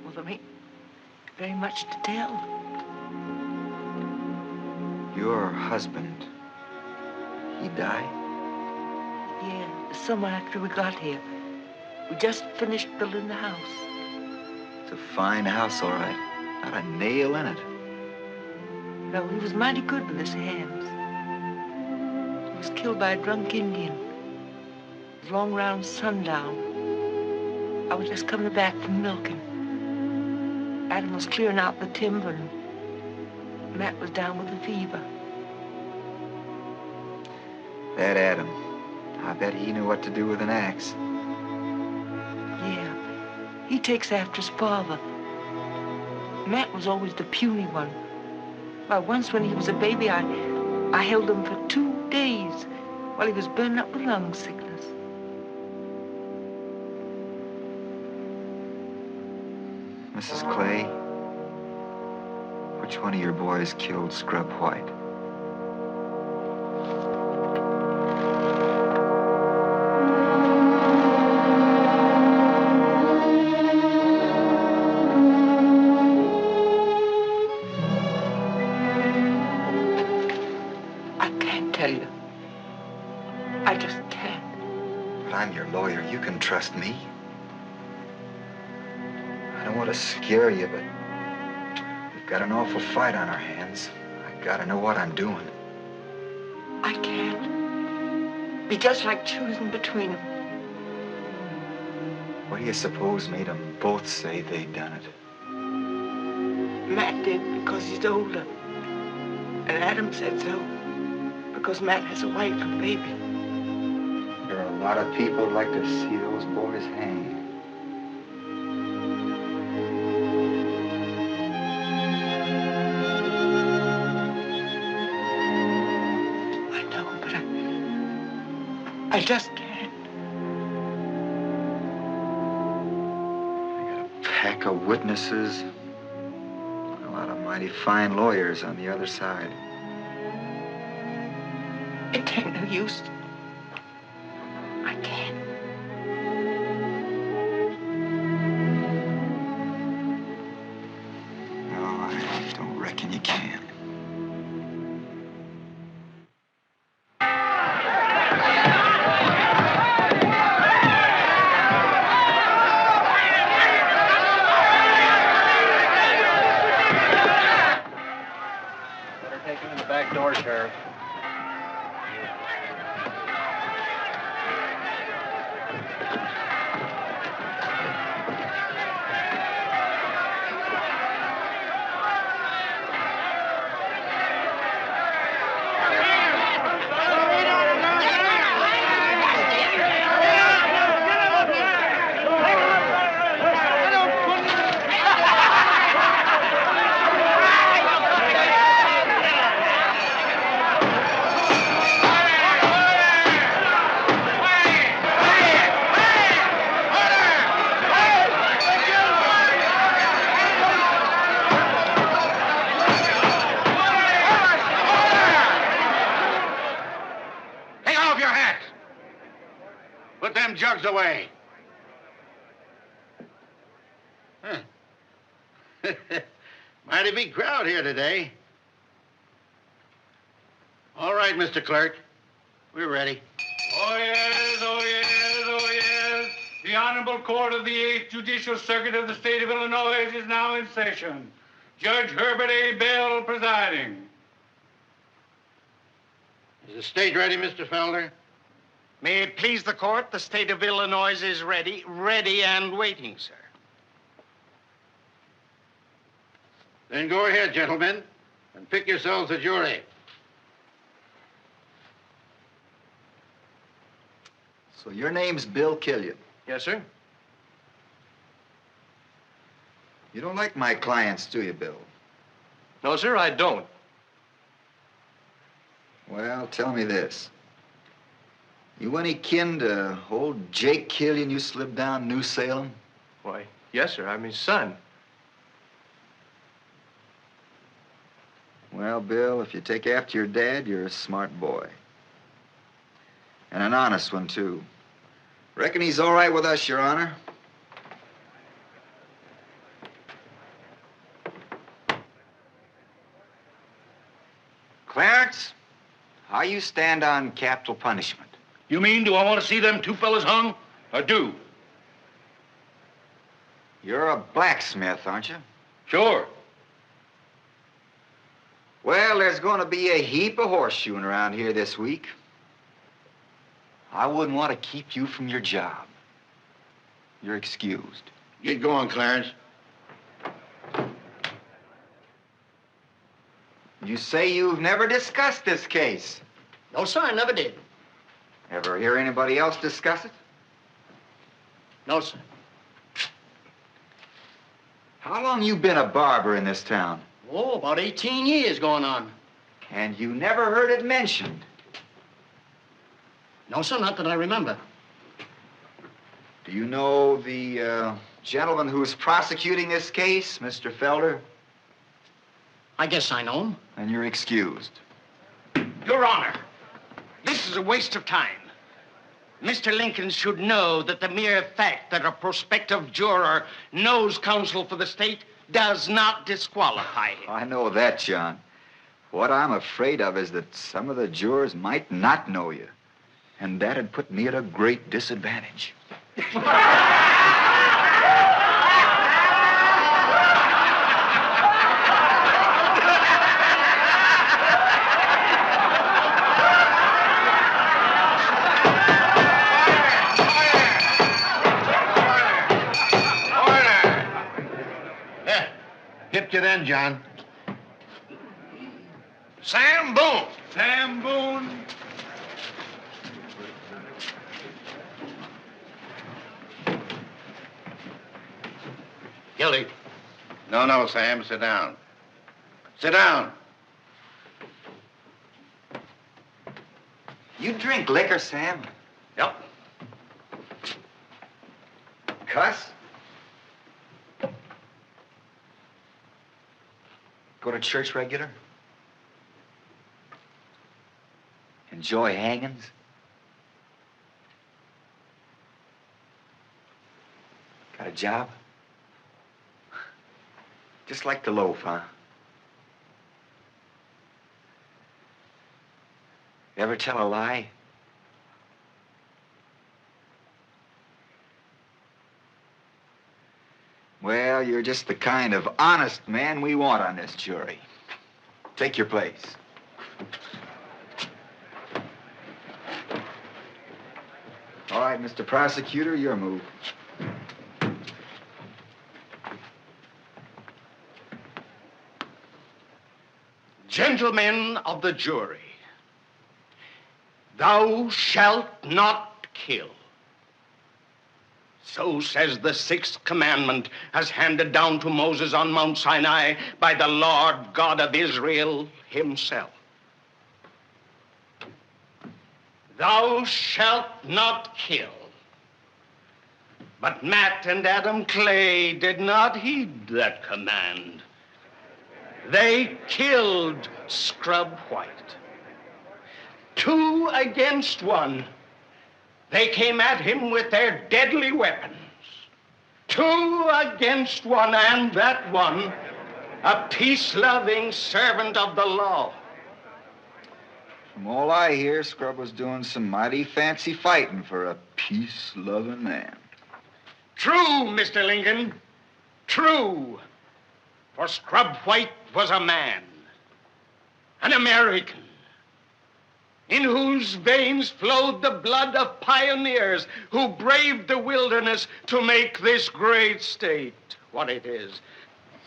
Speaker 10: Well, there ain't very much to tell.
Speaker 2: Your husband, he died?
Speaker 10: Yeah, the summer after we got here. We just finished building the house.
Speaker 2: It's a fine house, all right. Not a nail in it.
Speaker 10: No, he was mighty good with his hands. He was killed by a drunk Indian. It was long round sundown. I was just coming back from milking. Adam was clearing out the timber, and Matt was down with a fever.
Speaker 2: That Adam, I bet he knew what to do with an axe.
Speaker 10: Yeah, he takes after his father. Matt was always the puny one. Why, once when he was a baby, I held him for 2 days while he was burning up with lung sickness.
Speaker 2: Mrs. Clay, which one of your boys killed Scrub White?
Speaker 10: I just can't.
Speaker 2: But I'm your lawyer. You can trust me. I don't want to scare you, but we've got an awful fight on our hands. I gotta know what I'm doing.
Speaker 10: I can't. Be just like choosing between them.
Speaker 2: What do you suppose made them both say they'd done it?
Speaker 10: Matt did because he's older. And Adam said so because Matt has a wife and baby.
Speaker 2: There are a lot of people who'd like to see those boys hang.
Speaker 10: I know, but I just can't.
Speaker 2: I got a pack of witnesses. A lot of mighty fine lawyers on the other side.
Speaker 10: It ain't no use. I can't.
Speaker 2: No, I don't reckon you can.
Speaker 4: Better take him in the back door, Sheriff.
Speaker 3: Jugs away. Huh. Mighty big crowd here today. All right, Mr. Clerk. We're ready.
Speaker 1: Oh, yes, oh, yes, oh, yes.
Speaker 4: The Honorable Court of the 8th Judicial Circuit of the State of Illinois is now in session. Judge Herbert A. Bell presiding.
Speaker 3: Is the stage ready, Mr. Felder?
Speaker 7: May it please the court, the state of Illinois is ready and waiting, sir.
Speaker 3: Then go ahead, gentlemen, and pick yourselves a jury.
Speaker 2: So your name's Bill Killian.
Speaker 8: Yes, sir.
Speaker 2: You don't like my clients, do you, Bill?
Speaker 8: No, sir, I don't.
Speaker 2: Well, tell me this. You any kin to old Jake Killian you slipped down New Salem?
Speaker 8: Why, yes, sir. I'm his son.
Speaker 2: Well, Bill, if you take after your dad, you're a smart boy. And an honest one, too. Reckon he's all right with us, Your Honor. Clarence, how you stand on capital punishment?
Speaker 12: You mean, do I want to see them two fellas hung? I do.
Speaker 2: You're a blacksmith, aren't you?
Speaker 12: Sure.
Speaker 2: Well, there's going to be a heap of horseshoeing around here this week. I wouldn't want to keep you from your job. You're excused.
Speaker 12: Get going, Clarence.
Speaker 2: You say you've never discussed this case.
Speaker 7: No, sir, I never did.
Speaker 2: Ever hear anybody else discuss it?
Speaker 7: No, sir.
Speaker 2: How long you been a barber in this town?
Speaker 7: Oh, about 18 years going on.
Speaker 2: And you never heard it mentioned?
Speaker 7: No, sir, not that I remember.
Speaker 2: Do you know the gentleman who's prosecuting this case, Mr. Felder?
Speaker 7: I guess I know him.
Speaker 2: Then you're excused.
Speaker 7: Your Honor, this is a waste of time. Mr. Lincoln should know that the mere fact that a prospective juror knows counsel for the state does not disqualify him.
Speaker 2: I know that, John. What I'm afraid of is that some of the jurors might not know you. And that'd put me at a great disadvantage.
Speaker 3: Hip you then, John.
Speaker 12: Sam Boone.
Speaker 4: Sam Boone.
Speaker 7: Guilty.
Speaker 3: No, Sam, sit down. Sit down.
Speaker 2: You drink liquor, Sam?
Speaker 7: Yep.
Speaker 2: Cuss? Go to church regular? Enjoy hangings? Got a job? Just like the loaf, huh? Ever tell a lie? Well, you're just the kind of honest man we want on this jury. Take your place. All right, Mr. Prosecutor, your move.
Speaker 7: Gentlemen of the jury, thou shalt not kill. So says the sixth commandment as handed down to Moses on Mount Sinai by the Lord God of Israel himself. Thou shalt not kill. But Matt and Adam Clay did not heed that command. They killed Scrub White. 2 against 1. They came at him with their deadly weapons. 2 against 1, and that one, a peace-loving servant of the law.
Speaker 2: From all I hear, Scrub was doing some mighty fancy fighting for a peace-loving man.
Speaker 7: True, Mr. Lincoln. True. For Scrub White was a man, an American, in whose veins flowed the blood of pioneers who braved the wilderness to make this great state what it is.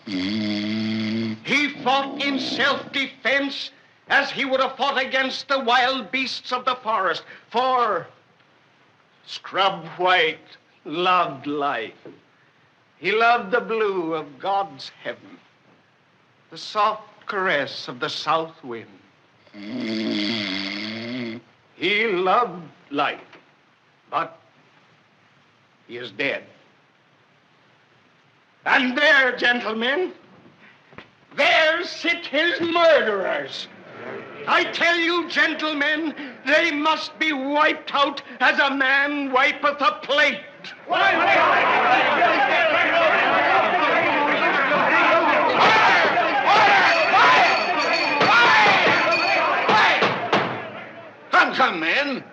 Speaker 7: He fought in self-defense as he would have fought against the wild beasts of the forest, for Scrub White loved life. He loved the blue of God's heaven, the soft caress of the south wind. He loved life, but he is dead. And there, gentlemen, there sit his murderers. I tell you, gentlemen, they must be wiped out as a man wipeth a plate.
Speaker 3: Come, men.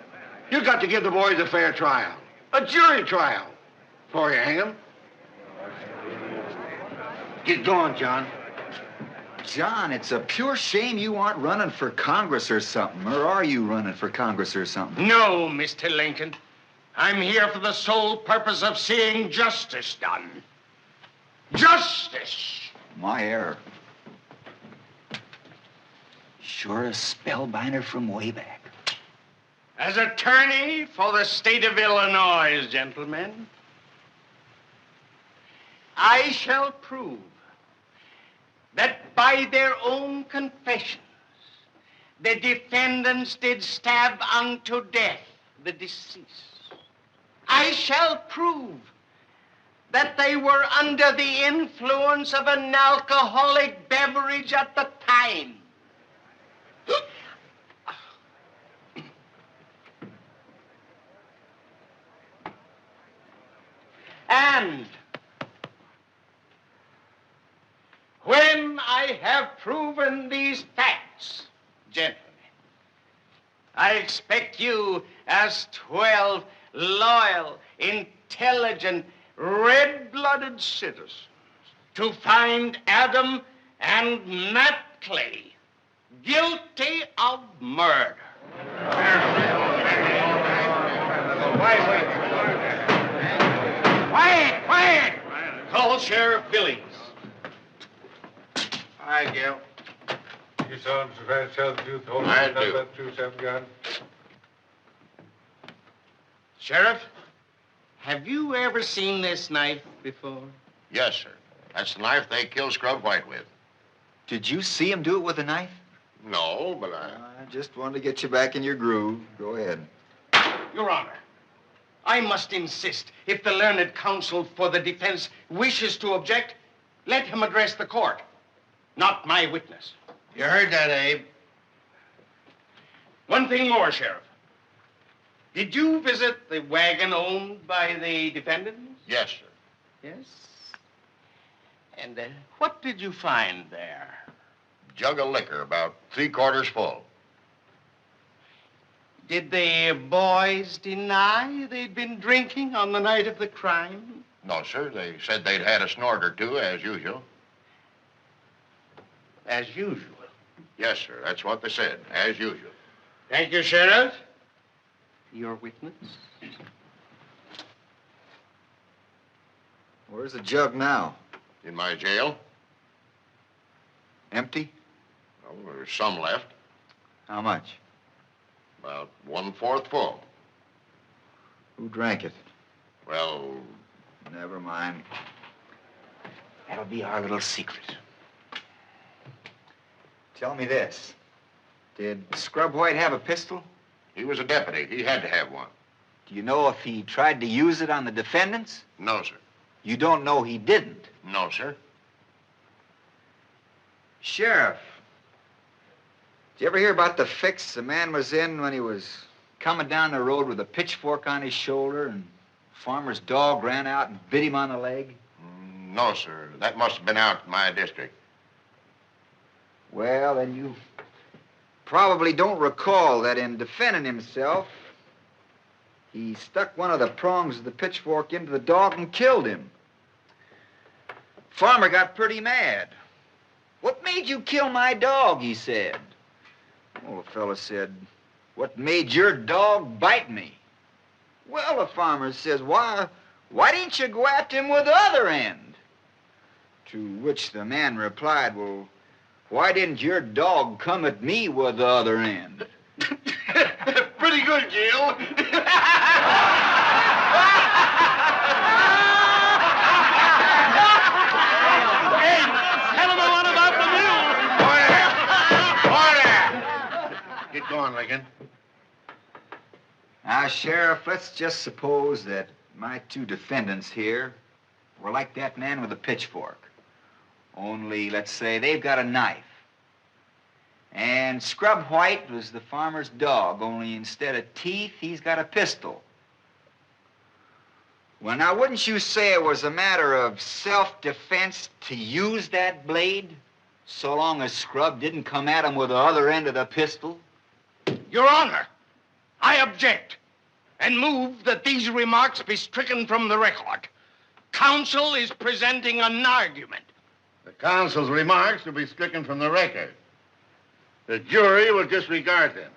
Speaker 3: You got to give the boys a fair trial. A jury trial. Before you hang them. Get going, John.
Speaker 2: John, it's a pure shame you aren't running for Congress or something. Or are you running for Congress or something?
Speaker 7: No, Mr. Lincoln. I'm here for the sole purpose of seeing justice done. Justice!
Speaker 2: My error. Sure a spellbinder from way back.
Speaker 7: As attorney for the state of Illinois, gentlemen, I shall prove that by their own confessions, the defendants did stab unto death the deceased. I shall prove that they were under the influence of an alcoholic beverage at the time. And when I have proven these facts, gentlemen, I expect you as 12 loyal, intelligent, red-blooded citizens to find Adam and Matt Clay guilty of murder. Quiet, quiet! Call Sheriff Billings.
Speaker 3: Hi, Gil.
Speaker 13: You saw Mr. Van tell the truth, hold
Speaker 3: I
Speaker 13: on,
Speaker 3: do.
Speaker 13: that true seven gun.
Speaker 7: Sheriff, have you ever seen this knife before?
Speaker 3: Yes, sir. That's the knife they killed Scrub White with.
Speaker 2: Did you see him do it with a knife?
Speaker 3: No, but I
Speaker 2: just wanted to get you back in your groove. Go ahead.
Speaker 7: Your Honor, I must insist, if the learned counsel for the defense wishes to object, let him address the court, not my witness.
Speaker 3: You heard that, Abe.
Speaker 7: One thing more, Sheriff. Did you visit the wagon owned by the defendants?
Speaker 3: Yes, sir.
Speaker 7: Yes. And what did you find there?
Speaker 3: Jug of liquor, about 3/4 full.
Speaker 7: Did the boys deny they'd been drinking on the night of the crime?
Speaker 3: No, sir. They said they'd had a snort or two, as usual.
Speaker 7: As usual?
Speaker 3: Yes, sir. That's what they said, as usual.
Speaker 7: Thank you, Sheriff. Your witness?
Speaker 2: Where's the jug now?
Speaker 3: In my jail.
Speaker 2: Empty?
Speaker 3: Well, there's some left.
Speaker 2: How much?
Speaker 3: About 1/4 full.
Speaker 2: Who drank it?
Speaker 3: Well,
Speaker 2: Never mind.
Speaker 11: That'll be our little secret.
Speaker 2: Tell me this. Did Scrub White have a pistol?
Speaker 3: he was a deputy. He had to have one.
Speaker 2: Do you know if he tried to use it on the defendants?
Speaker 3: No, sir.
Speaker 2: You don't know he didn't?
Speaker 3: No, sir.
Speaker 2: Sheriff, did you ever hear about the fix the man was in when he was coming down the road with a pitchfork on his shoulder and a farmer's dog ran out and bit him on the leg?
Speaker 3: No, sir. That must have been out in my district.
Speaker 2: Well, then you probably don't recall that in defending himself, He stuck one of the prongs of the pitchfork into the dog and killed him. Farmer got pretty mad. "What made you kill my dog?" he said. Well, the fellow said, "What made your dog bite me?" Well, the farmer says, why didn't you go after him with the other end?" To which the man replied, "Well, why didn't your dog come at me with the other end?"
Speaker 12: Pretty good, Gil.
Speaker 3: Get going, Lincoln.
Speaker 2: Now, Sheriff, let's just suppose that my two defendants here were like that man with the pitchfork. Only, let's say, they've got a knife. And Scrub White was the farmer's dog, only instead of teeth, he's got a pistol. Well, now, wouldn't you say it was a matter of self-defense to use that blade, so long as Scrub didn't come at him with the other end of the pistol?
Speaker 7: Your Honor, I object and move that these remarks be stricken from the record. Counsel is presenting an argument.
Speaker 3: The counsel's remarks will be stricken from the record. The jury will disregard them.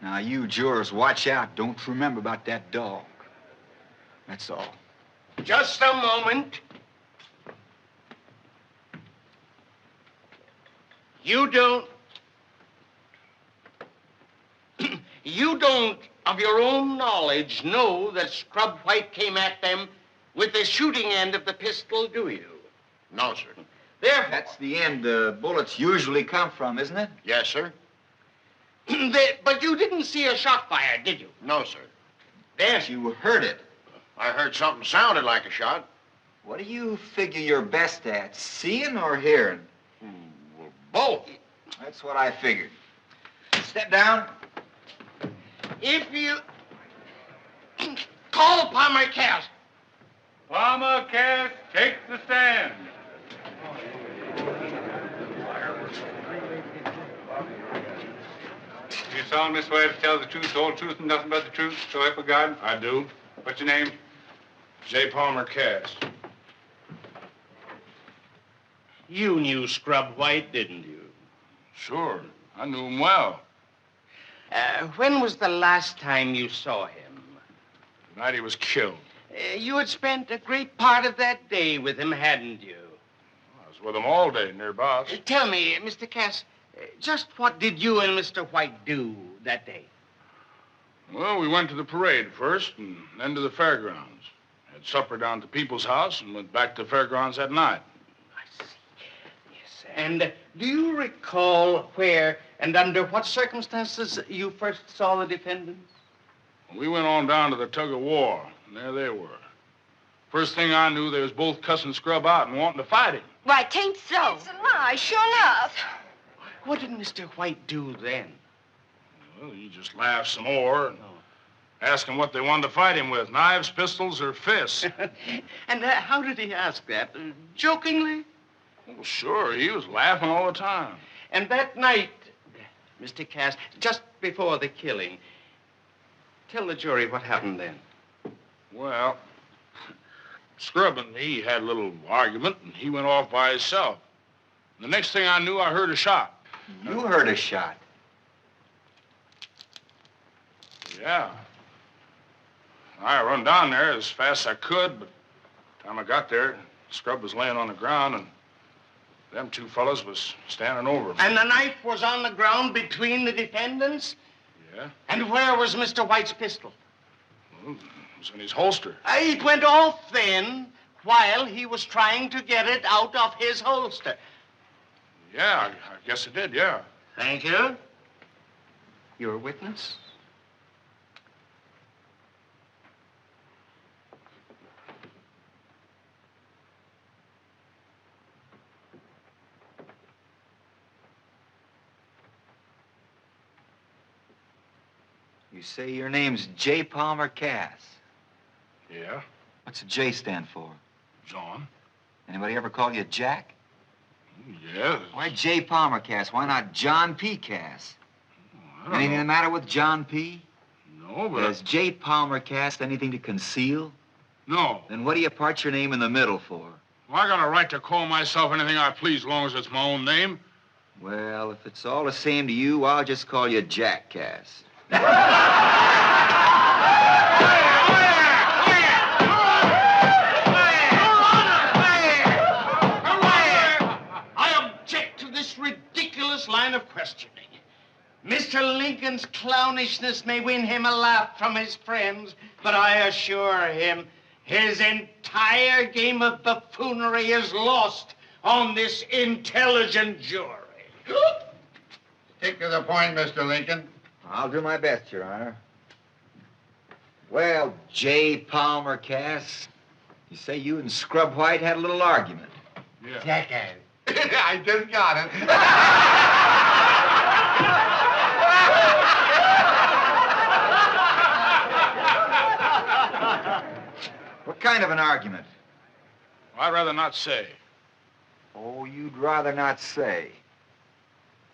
Speaker 2: Now, you jurors, watch out. Don't remember about that dog. That's all.
Speaker 7: Just a moment. You don't, of your own knowledge, know that Scrub White came at them with the shooting end of the pistol, do you?
Speaker 3: No, sir.
Speaker 7: Therefore,
Speaker 2: That's the end the bullets usually come from, isn't it?
Speaker 3: Yes, sir.
Speaker 7: but you didn't see a shot fired, did you?
Speaker 3: No, sir.
Speaker 7: Then
Speaker 2: You heard it.
Speaker 3: I heard something sounded like a shot.
Speaker 2: What do you figure you're best at, seeing or hearing?
Speaker 3: Well, both.
Speaker 2: That's what I figured. Step down.
Speaker 7: if you call Palmer Cass.
Speaker 13: Palmer Cass takes the stand. You solemnly swear to tell the truth, the whole truth, and nothing but the truth, so help you God?
Speaker 3: I do.
Speaker 13: What's your name?
Speaker 3: J. Palmer Cass.
Speaker 7: You knew Scrub White, didn't you?
Speaker 3: Sure. I knew him well.
Speaker 7: When was the last time you saw him?
Speaker 3: The night he was killed.
Speaker 7: You had spent a great part of that day with him, hadn't you?
Speaker 3: I was with him all day, nearabouts.
Speaker 7: Tell me, Mr. Cass, just what did you and Mr. White do that day?
Speaker 3: Well, we went to the parade first and then to the fairgrounds. Had supper down at the People's House and went back to the fairgrounds that night.
Speaker 7: I see. Yes. And do you recall where and under what circumstances you first saw the defendants?
Speaker 3: We went on down to the tug-of-war, and there they were. First thing I knew, they was both cussing Scrub out and wanting to fight him.
Speaker 5: Why, 'tain't so.
Speaker 9: It's a lie, sure enough.
Speaker 7: What did Mr. White do then?
Speaker 3: Well, he just laughed some more and asked them what they wanted to fight him with, knives, pistols, or fists.
Speaker 7: And how did he ask that? Jokingly?
Speaker 3: Well, sure, he was laughing all the time.
Speaker 7: And that night, Mr. Cass, just before the killing, tell the jury what happened then.
Speaker 3: Well, Scrub and me had a little argument, and he went off by himself. The next thing I knew, I heard a shot.
Speaker 2: You heard a shot.
Speaker 3: Yeah. I run down there as fast as I could, but by the time I got there, Scrub was laying on the ground, and them two fellas was standing over him.
Speaker 7: And the knife was on the ground between the defendants?
Speaker 3: Yeah.
Speaker 7: And where was Mr. White's pistol?
Speaker 3: Well, it was in his holster.
Speaker 7: It went off then while he was trying to get it out of his holster.
Speaker 3: Yeah, I guess it did, yeah.
Speaker 7: Thank you. You're a witness?
Speaker 2: You say your name's J. Palmer Cass.
Speaker 3: Yeah?
Speaker 2: What's the J stand for?
Speaker 3: John?
Speaker 2: Anybody ever call you Jack?
Speaker 3: Yeah.
Speaker 2: Why J. Palmer Cass? Why not John P. Cass? Anything the matter with John P?
Speaker 3: No, No, but...
Speaker 2: Has J. Palmer cast anything to conceal?
Speaker 3: No.
Speaker 2: Then what do you part your name in the middle for?
Speaker 3: Well, I got a right to call myself anything I please, as long as it's my own name.
Speaker 2: Well, if it's all the same to you, I'll just call you Jackass.
Speaker 7: I object to this ridiculous line of questioning. Mr. Lincoln's clownishness may win him a laugh from his friends, but I assure him his entire game of buffoonery is lost on this intelligent jury.
Speaker 12: Stick to the point, Mr. Lincoln.
Speaker 2: I'll do my best, Your Honor. Well, J. Palmer Cass, you say you and Scrub White had a little argument.
Speaker 3: Yeah.
Speaker 12: Jackass. I just got it.
Speaker 2: What kind of an argument?
Speaker 3: I'd rather not say.
Speaker 2: Oh, you'd rather not say.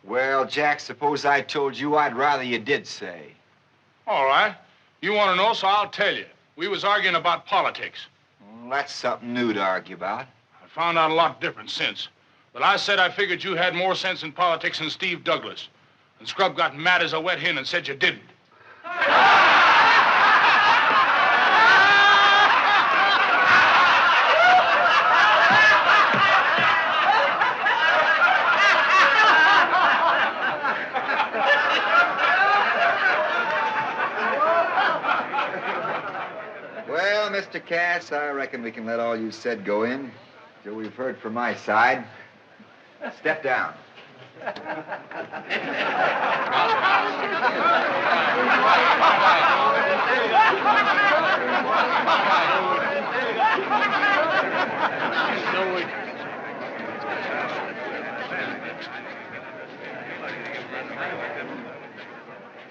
Speaker 2: Well, Jack, suppose I told you I'd rather you did say.
Speaker 3: All right. You want to know, so I'll tell you. We was arguing about politics.
Speaker 2: Well, that's something new to argue about.
Speaker 3: I found out a lot different since. But I said I figured you had more sense in politics than Steve Douglas. And Scrub got mad as a wet hen and said you didn't.
Speaker 2: Well, Mr. Cass, I reckon we can let all you said go in till we've heard from my side. Step down.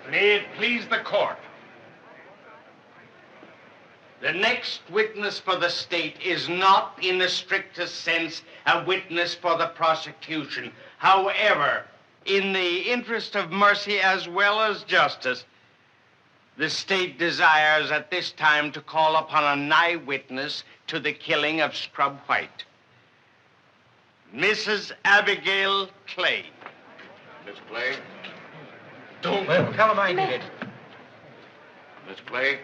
Speaker 7: May it please the court. The next witness for the state is not, in the strictest sense, a witness for the prosecution. However, in the interest of mercy as well as justice, the state desires at this time to call upon an eyewitness to the killing of Scrub White, Mrs. Abigail Clay.
Speaker 11: Miss Clay?
Speaker 7: Don't
Speaker 11: Tell him I did it. Miss Clay?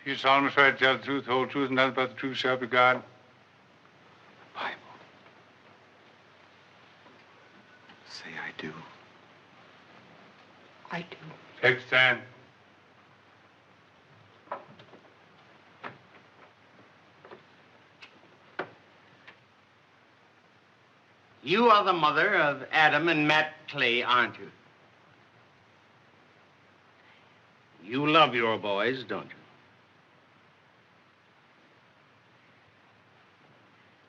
Speaker 13: You solemnly swear to tell the truth, the whole truth, and nothing but the truth, shall be God?
Speaker 2: Bible. Say I do.
Speaker 10: I do.
Speaker 13: Take a stand.
Speaker 7: You are the mother of Adam and Matt Clay, aren't you? You love your boys, don't you?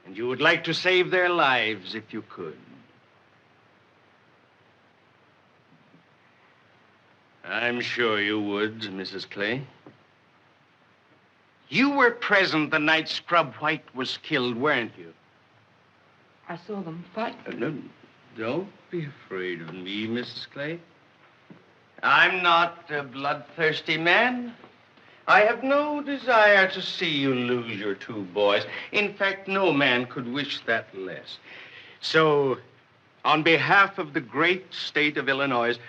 Speaker 7: And you would like to save their lives if you could. I'm sure you would, Mrs. Clay. You were present the night Scrub White was killed, weren't you?
Speaker 10: I saw them fight.
Speaker 7: No, don't be afraid of me, Mrs. Clay. I'm not a bloodthirsty man. I have no desire to see you lose your two boys. In fact, no man could wish that less. So, on behalf of the great state of Illinois,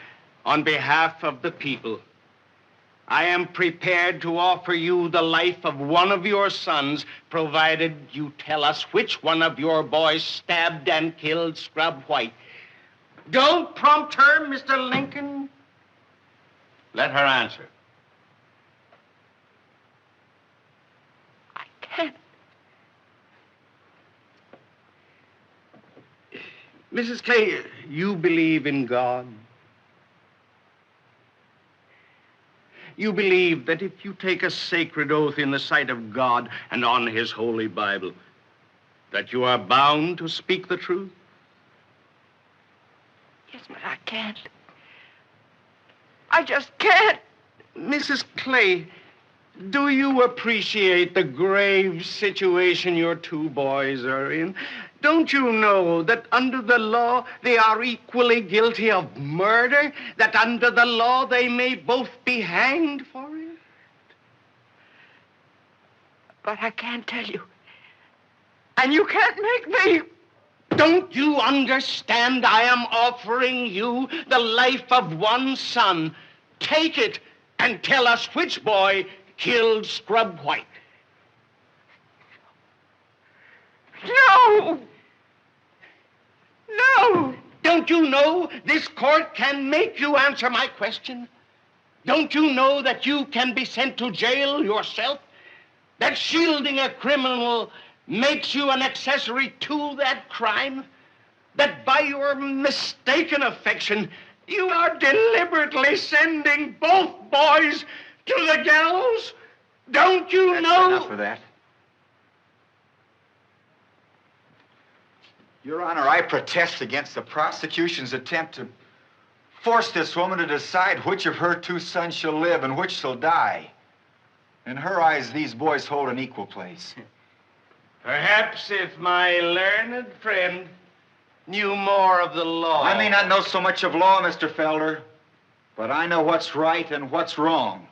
Speaker 7: on behalf of the people, I am prepared to offer you the life of one of your sons, provided you tell us which one of your boys stabbed and killed Scrub White. Don't prompt her, Mr. Lincoln. Let her answer.
Speaker 10: I can't.
Speaker 7: Mrs. Clay, you believe in God? You believe that if you take a sacred oath in the sight of God and on his holy Bible, that you are bound to speak the truth?
Speaker 10: can't. I just can't.
Speaker 7: Mrs. Clay, do you appreciate the grave situation your two boys are in? Don't you know that under the law they are equally guilty of murder? That under the law they may both be hanged for it?
Speaker 10: But I can't tell you. And you can't make me.
Speaker 7: Don't you understand? I am offering you the life of one son. Take it and tell us which boy killed Scrub White.
Speaker 10: No! No!
Speaker 7: Don't you know this court can make you answer my question? Don't you know that you can be sent to jail yourself? That shielding a criminal makes you an accessory to that crime? That by your mistaken affection, you are deliberately sending both boys to the gallows? Don't you know?
Speaker 2: Enough of that. Your Honor, I protest against the prosecution's attempt to force this woman to decide which of her two sons shall live and which shall die. In her eyes, these boys hold an equal place.
Speaker 7: Perhaps if my learned friend knew more of the law.
Speaker 2: I may not know so much of law, Mr. Felder, but I know what's right and what's wrong.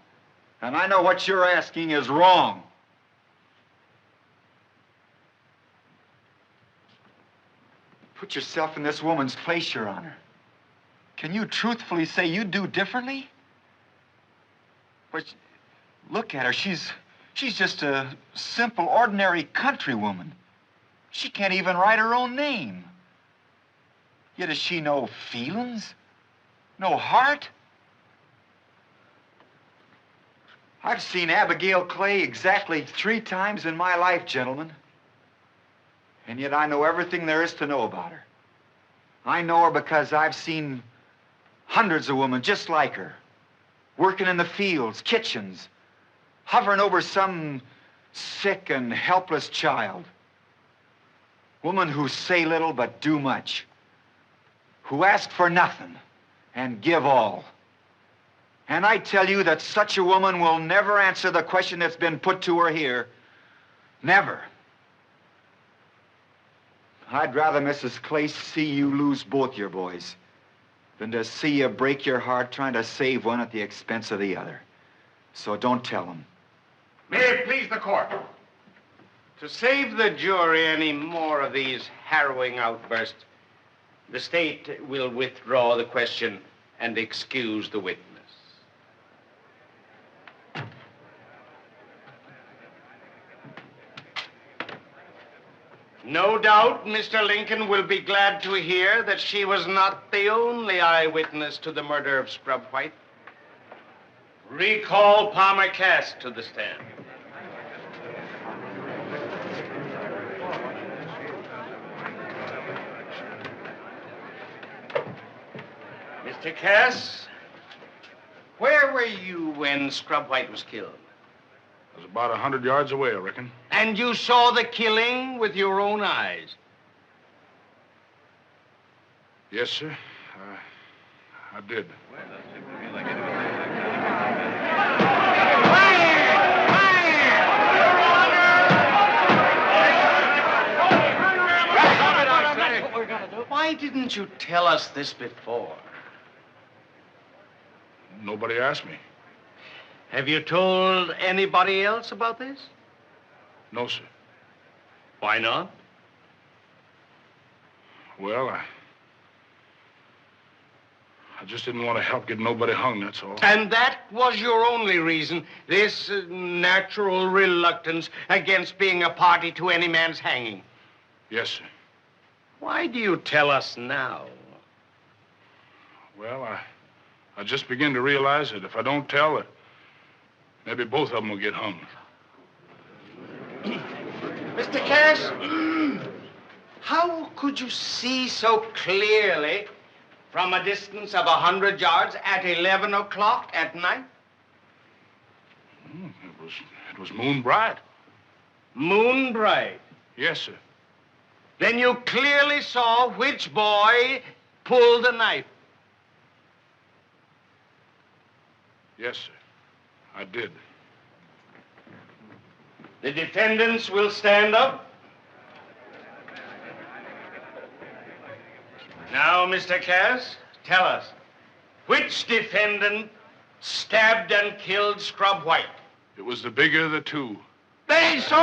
Speaker 2: And I know what you're asking is wrong. Put yourself in this woman's place, Your Honor. Can you truthfully say you'd do differently? But look at her. She's just a simple, ordinary country woman. She can't even write her own name. Yet has she no feelings? No heart? I've seen Abigail Clay exactly 3 times in my life, gentlemen. And yet I know everything there is to know about her. I know her because I've seen hundreds of women just like her, working in the fields, kitchens, hovering over some sick and helpless child. Women who say little but do much, who ask for nothing and give all. And I tell you that such a woman will never answer the question that's been put to her here. Never. I'd rather, Mrs. Clay, see you lose both your boys than to see you break your heart trying to save one at the expense of the other. So don't tell them.
Speaker 7: May it please the court, to save the jury any more of these harrowing outbursts, the state will withdraw the question and excuse the witness. No doubt Mr. Lincoln will be glad to hear that she was not the only eyewitness to the murder of Scrub White. Recall Palmer Cass to the stand. Mr. Cass, where were you when Scrub White was killed?
Speaker 3: It was about 100 yards away, I reckon.
Speaker 7: And you saw the killing with your own eyes?
Speaker 3: Yes, sir. I did.
Speaker 7: Why didn't you tell us this before?
Speaker 3: Nobody asked me.
Speaker 7: Have you told anybody else about this?
Speaker 3: No, sir.
Speaker 7: Why not?
Speaker 3: Well, I just didn't want to help get nobody hung, that's all.
Speaker 7: And that was your only reason, this natural reluctance against being a party to any man's hanging?
Speaker 3: Yes, sir.
Speaker 7: Why do you tell us now?
Speaker 3: Well, I just begin to realize that if I don't tell it, maybe both of them will get hung.
Speaker 7: Mr. Cass, how could you see so clearly from a distance of 100 yards at 11 o'clock at night?
Speaker 3: It was moon bright.
Speaker 7: Moon bright?
Speaker 3: Yes, sir.
Speaker 7: Then you clearly saw which boy pulled the knife.
Speaker 3: Yes, sir. I did.
Speaker 7: The defendants will stand up. Now, Mr. Cass, tell us, which defendant stabbed and killed Scrub White?
Speaker 3: It was the bigger of the two.
Speaker 7: That ain't so!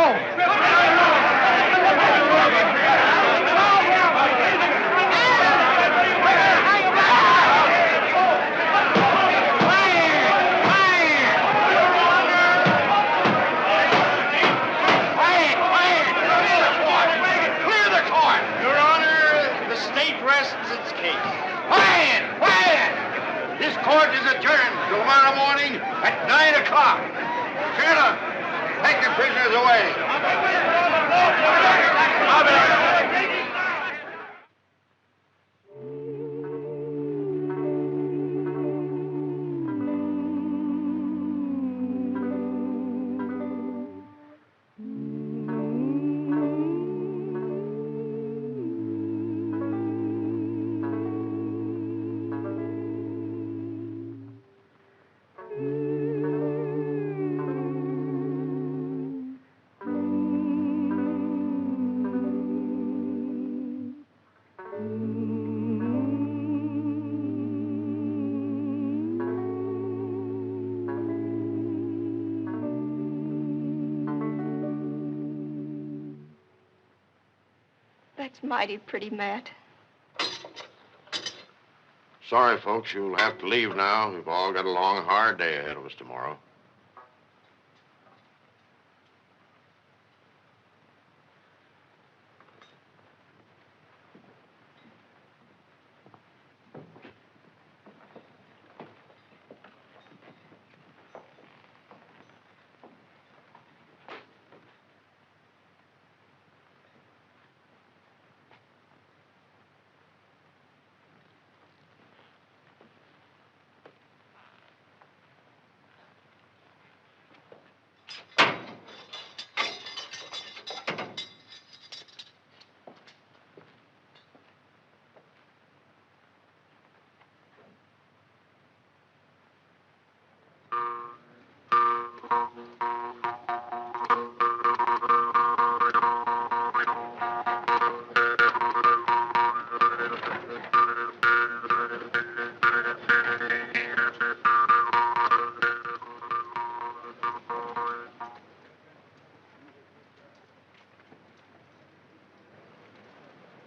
Speaker 12: This court is adjourned till tomorrow morning at 9 o'clock. Colonel, take the prisoners away.
Speaker 9: That's mighty pretty, Matt.
Speaker 14: Sorry, folks, you'll have to leave now. We've all got a long, hard day ahead of us tomorrow.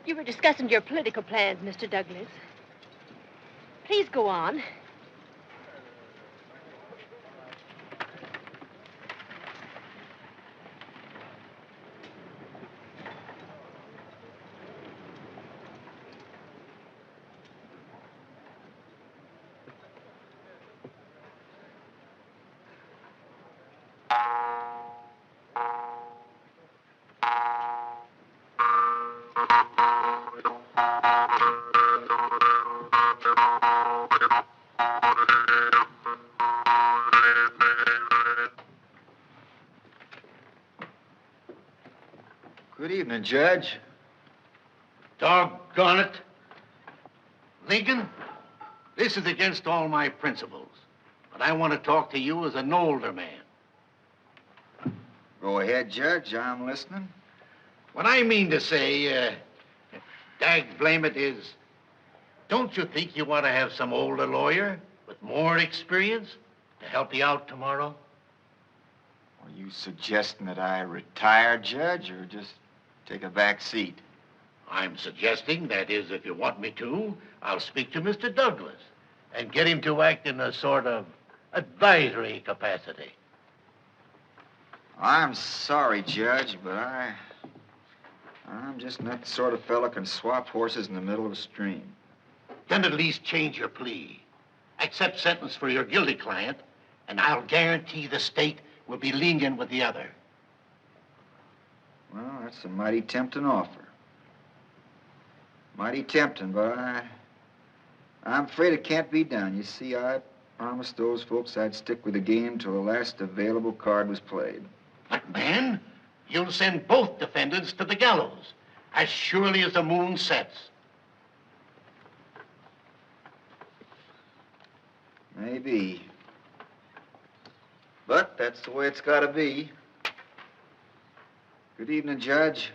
Speaker 5: You were discussing your political plans, Mr. Douglas. Please go on.
Speaker 2: Good evening, Judge.
Speaker 6: Doggone it. Lincoln, this is against all my principles, but I want to talk to you as an older man.
Speaker 2: Go ahead, Judge. I'm listening.
Speaker 6: What I mean to say, dag blame it, is, don't you think you ought to have some older lawyer with more experience to help you out tomorrow?
Speaker 2: Are you suggesting that I retire, Judge, or just take a back seat?
Speaker 6: I'm suggesting, that is, if you want me to, I'll speak to Mr. Douglas and get him to act in a sort of advisory capacity.
Speaker 2: I'm sorry, Judge, but I'm just not the sort of fellow can swap horses in the middle of a stream.
Speaker 6: Then at least change your plea. Accept sentence for your guilty client, and I'll guarantee the state will be lenient with the other.
Speaker 2: Well, that's a mighty tempting offer. Mighty tempting, but I'm afraid it can't be done. You see, I promised those folks I'd stick with the game till the last available card was played.
Speaker 6: But, man, you'll send both defendants to the gallows, as surely as the moon sets.
Speaker 2: Maybe. But that's the way it's got to be. Good evening, Judge.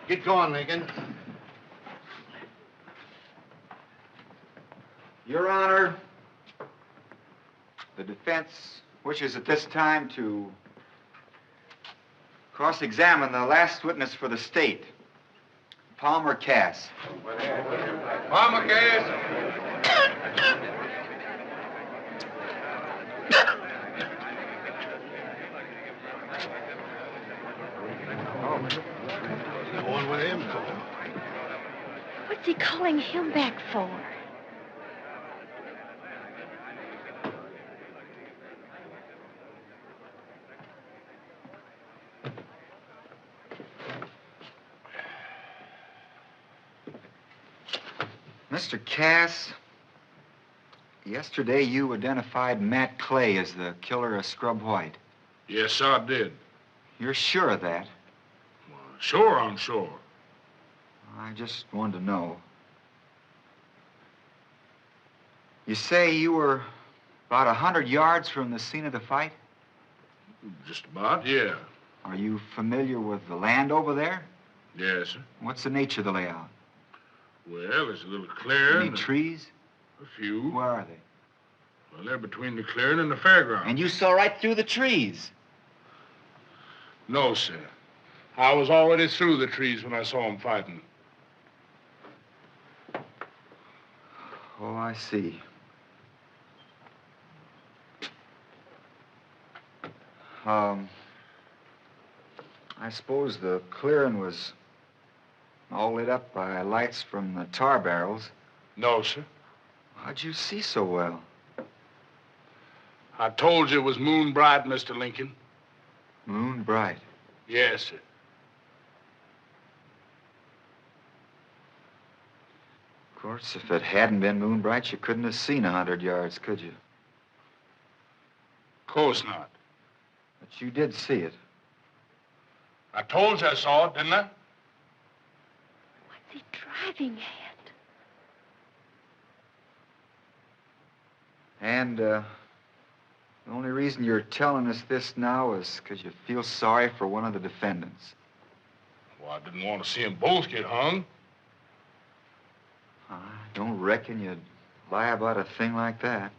Speaker 6: Get going, Lincoln.
Speaker 2: Your Honor, the defense wishes at this time to cross-examine the last witness for the state, Palmer Cass.
Speaker 3: Palmer Cass.
Speaker 6: Going with him for?
Speaker 5: What's he calling him back for?
Speaker 2: Mr. Cass, yesterday you identified Matt Clay as the killer of Scrub White.
Speaker 3: Yes, sir, I did.
Speaker 2: You're sure of that?
Speaker 3: Sure, I'm sure.
Speaker 2: I just wanted to know. You say you were about 100 yards from the scene of the fight?
Speaker 3: Just about, yeah.
Speaker 2: Are you familiar with the land over there?
Speaker 3: Yes, sir.
Speaker 2: What's the nature of the layout?
Speaker 3: Well, there's a little clearing.
Speaker 2: Any trees?
Speaker 3: A few.
Speaker 2: Where are they?
Speaker 3: Well, they're between the clearing and the fairground.
Speaker 2: And you saw right through the trees?
Speaker 3: No, sir. I was already through the trees when I saw them fighting.
Speaker 2: Oh, I see. I suppose the clearing was all lit up by lights from the tar barrels.
Speaker 3: No, sir.
Speaker 2: How'd you see so well?
Speaker 3: I told you it was moon bright, Mr. Lincoln.
Speaker 2: Moon bright?
Speaker 3: Yes, sir.
Speaker 2: Of course, if it hadn't been moon bright, you couldn't have seen 100 yards, could you?
Speaker 3: Of course not.
Speaker 2: But you did see it.
Speaker 3: I told you I saw it, didn't I?
Speaker 5: What's he driving at?
Speaker 2: And, the only reason you're telling us this now is because you feel sorry for one of the defendants.
Speaker 3: Well, I didn't want to see them both get hung.
Speaker 2: I don't reckon you'd lie about a thing like that.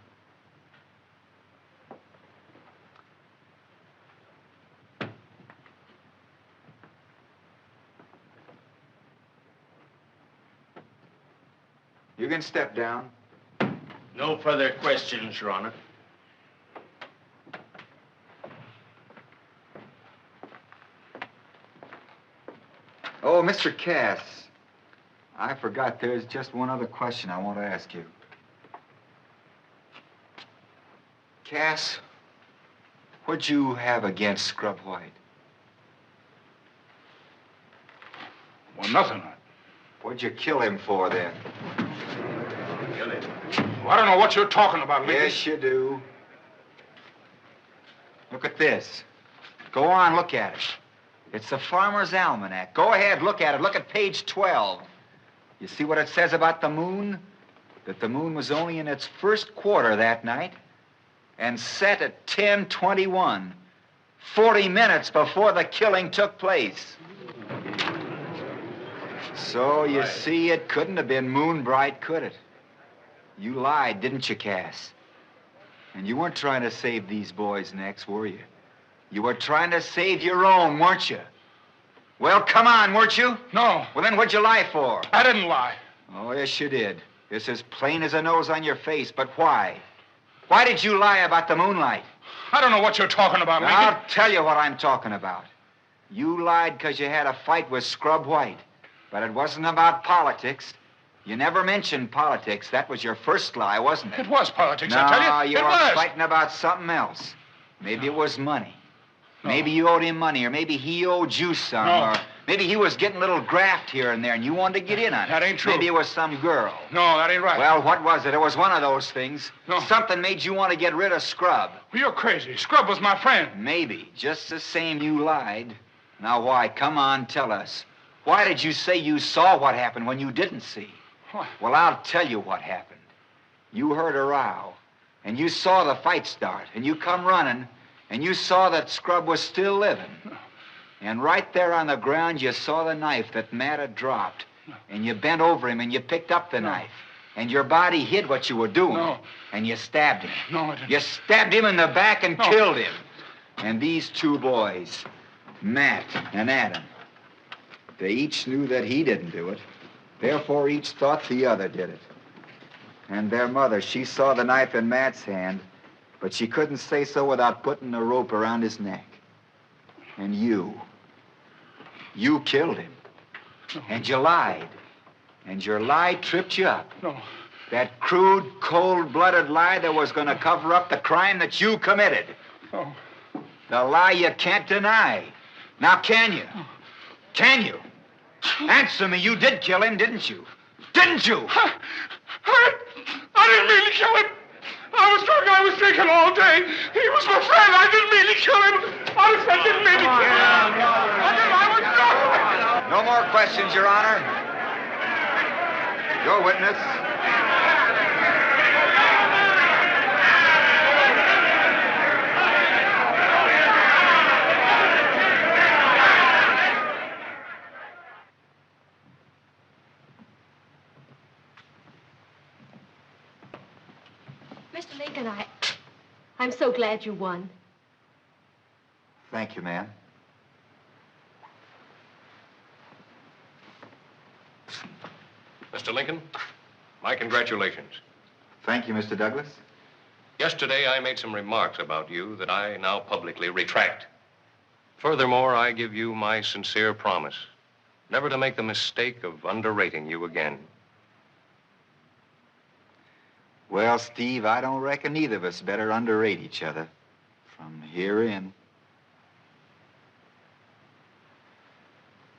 Speaker 2: You can step down.
Speaker 7: No further questions, Your Honor.
Speaker 2: Oh, Mr. Cass, I forgot there's just one other question I want to ask you. Cass, what'd you have against Scrub White?
Speaker 3: Well, nothing.
Speaker 2: What'd you kill him for, then?
Speaker 3: Kill him? Well, I don't know what you're talking about, Lincoln.
Speaker 2: Yes, you do. Look at this. Go on, look at it. It's the Farmer's Almanac. Go ahead, look at it. Look at page 12. You see what it says about the moon? That the moon was only in its first quarter that night and set at 10:21, 40 minutes before the killing took place. So, you see, it couldn't have been moon bright, could it? You lied, didn't you, Cass? And you weren't trying to save these boys' necks, were you? You were trying to save your own, weren't you? Well, come on, weren't you?
Speaker 3: No.
Speaker 2: Well, then what'd you lie for?
Speaker 3: I didn't lie.
Speaker 2: Oh, yes, you did. It's as plain as a nose on your face, but why? Why did you lie about the moonlight?
Speaker 3: I don't know what you're talking about, Lincoln.
Speaker 2: I'll tell you what I'm talking about. You lied because you had a fight with Scrub White, but it wasn't about politics. You never mentioned politics. That was your first lie, wasn't it?
Speaker 3: It was politics,
Speaker 2: no,
Speaker 3: I tell you.
Speaker 2: you
Speaker 3: It
Speaker 2: were
Speaker 3: was.
Speaker 2: fighting about something else. Maybe it was money.
Speaker 3: No.
Speaker 2: Maybe you owed him money, or maybe he owed you some,
Speaker 3: No.
Speaker 2: or maybe he was getting a little graft here and there, and you wanted to get in on it.
Speaker 3: That ain't true.
Speaker 2: Maybe it was some girl.
Speaker 3: No, that ain't right.
Speaker 2: Well, what was it? It was one of those things.
Speaker 3: No.
Speaker 2: Something made you want to get rid of Scrub.
Speaker 3: Well, you're crazy. Scrub was my friend.
Speaker 2: Maybe. Just the same, you lied. Now, why? Come on, tell us. Why did you say you saw what happened when you didn't see?
Speaker 3: What?
Speaker 2: Well, I'll tell you what happened. You heard a row, and you saw the fight start, and you come running, and you saw that Scrub was still living. And right there on the ground, you saw the knife that Matt had dropped. And you bent over him, and you picked up the knife. And your body hid what you were doing.
Speaker 3: No.
Speaker 2: And you stabbed him.
Speaker 3: No, I didn't.
Speaker 2: You stabbed him in the back and killed him. And these two boys, Matt and Adam, they each knew that he didn't do it. Therefore, each thought the other did it. And their mother, she saw the knife in Matt's hand, but she couldn't say so without putting a rope around his neck. And you killed him.
Speaker 3: No.
Speaker 2: And you lied. And your lie tripped you up.
Speaker 3: No.
Speaker 2: That crude, cold-blooded lie that was going to cover up the crime that you committed.
Speaker 3: No.
Speaker 2: The lie you can't deny. Now, can you? Can you? Answer me. You did kill him, didn't you? Didn't you?
Speaker 3: I didn't mean to kill him. I was drunk. I was drinking all day. He was my friend. I didn't mean to kill him. Honestly, I didn't mean to kill him. I was drunk.
Speaker 2: No more questions, Your Honor. Your witness.
Speaker 9: Mr. Lincoln, I'm so glad you won.
Speaker 2: Thank you, ma'am.
Speaker 8: Mr. Lincoln, my congratulations.
Speaker 2: Thank you, Mr. Douglas.
Speaker 8: Yesterday, I made some remarks about you that I now publicly retract. Furthermore, I give you my sincere promise never to make the mistake of underrating you again.
Speaker 2: Well, Steve, I don't reckon either of us better underrate each other from here in.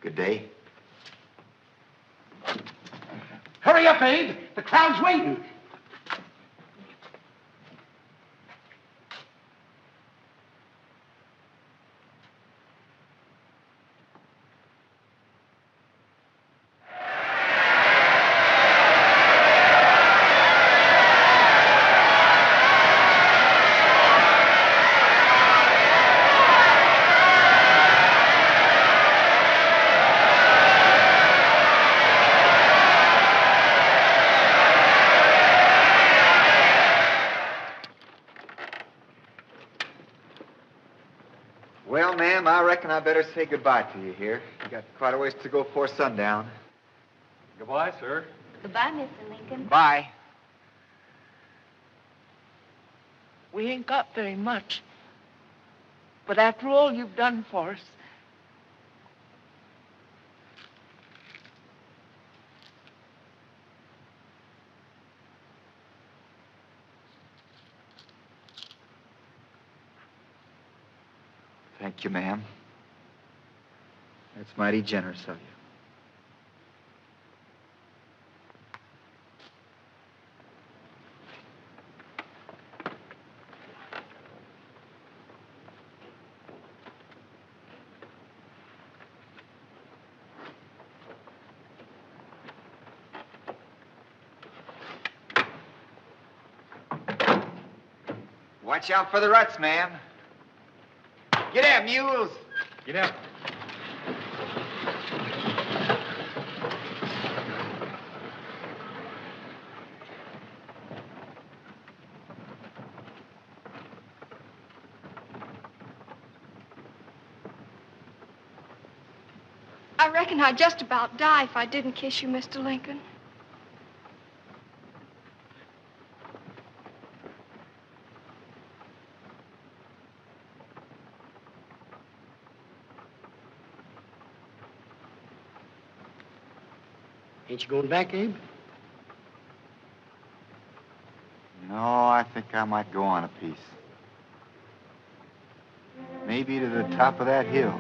Speaker 2: Good day.
Speaker 7: Hurry up, Abe. The crowd's waiting.
Speaker 2: Well, ma'am, I reckon I better say goodbye to you here. You got quite a ways to go before sundown.
Speaker 13: Goodbye, sir.
Speaker 5: Goodbye, Mr. Lincoln.
Speaker 2: Bye.
Speaker 10: We ain't got very much. But after all you've done for us,
Speaker 2: Thank you, ma'am. That's mighty generous of you. Watch out for the ruts, ma'am. Get out, mules.
Speaker 13: Get out.
Speaker 9: I reckon I'd just about die if I didn't kiss you, Mr. Lincoln.
Speaker 7: Ain't you going back, Abe?
Speaker 2: No, I think I might go on a piece. maybe to the top of that hill.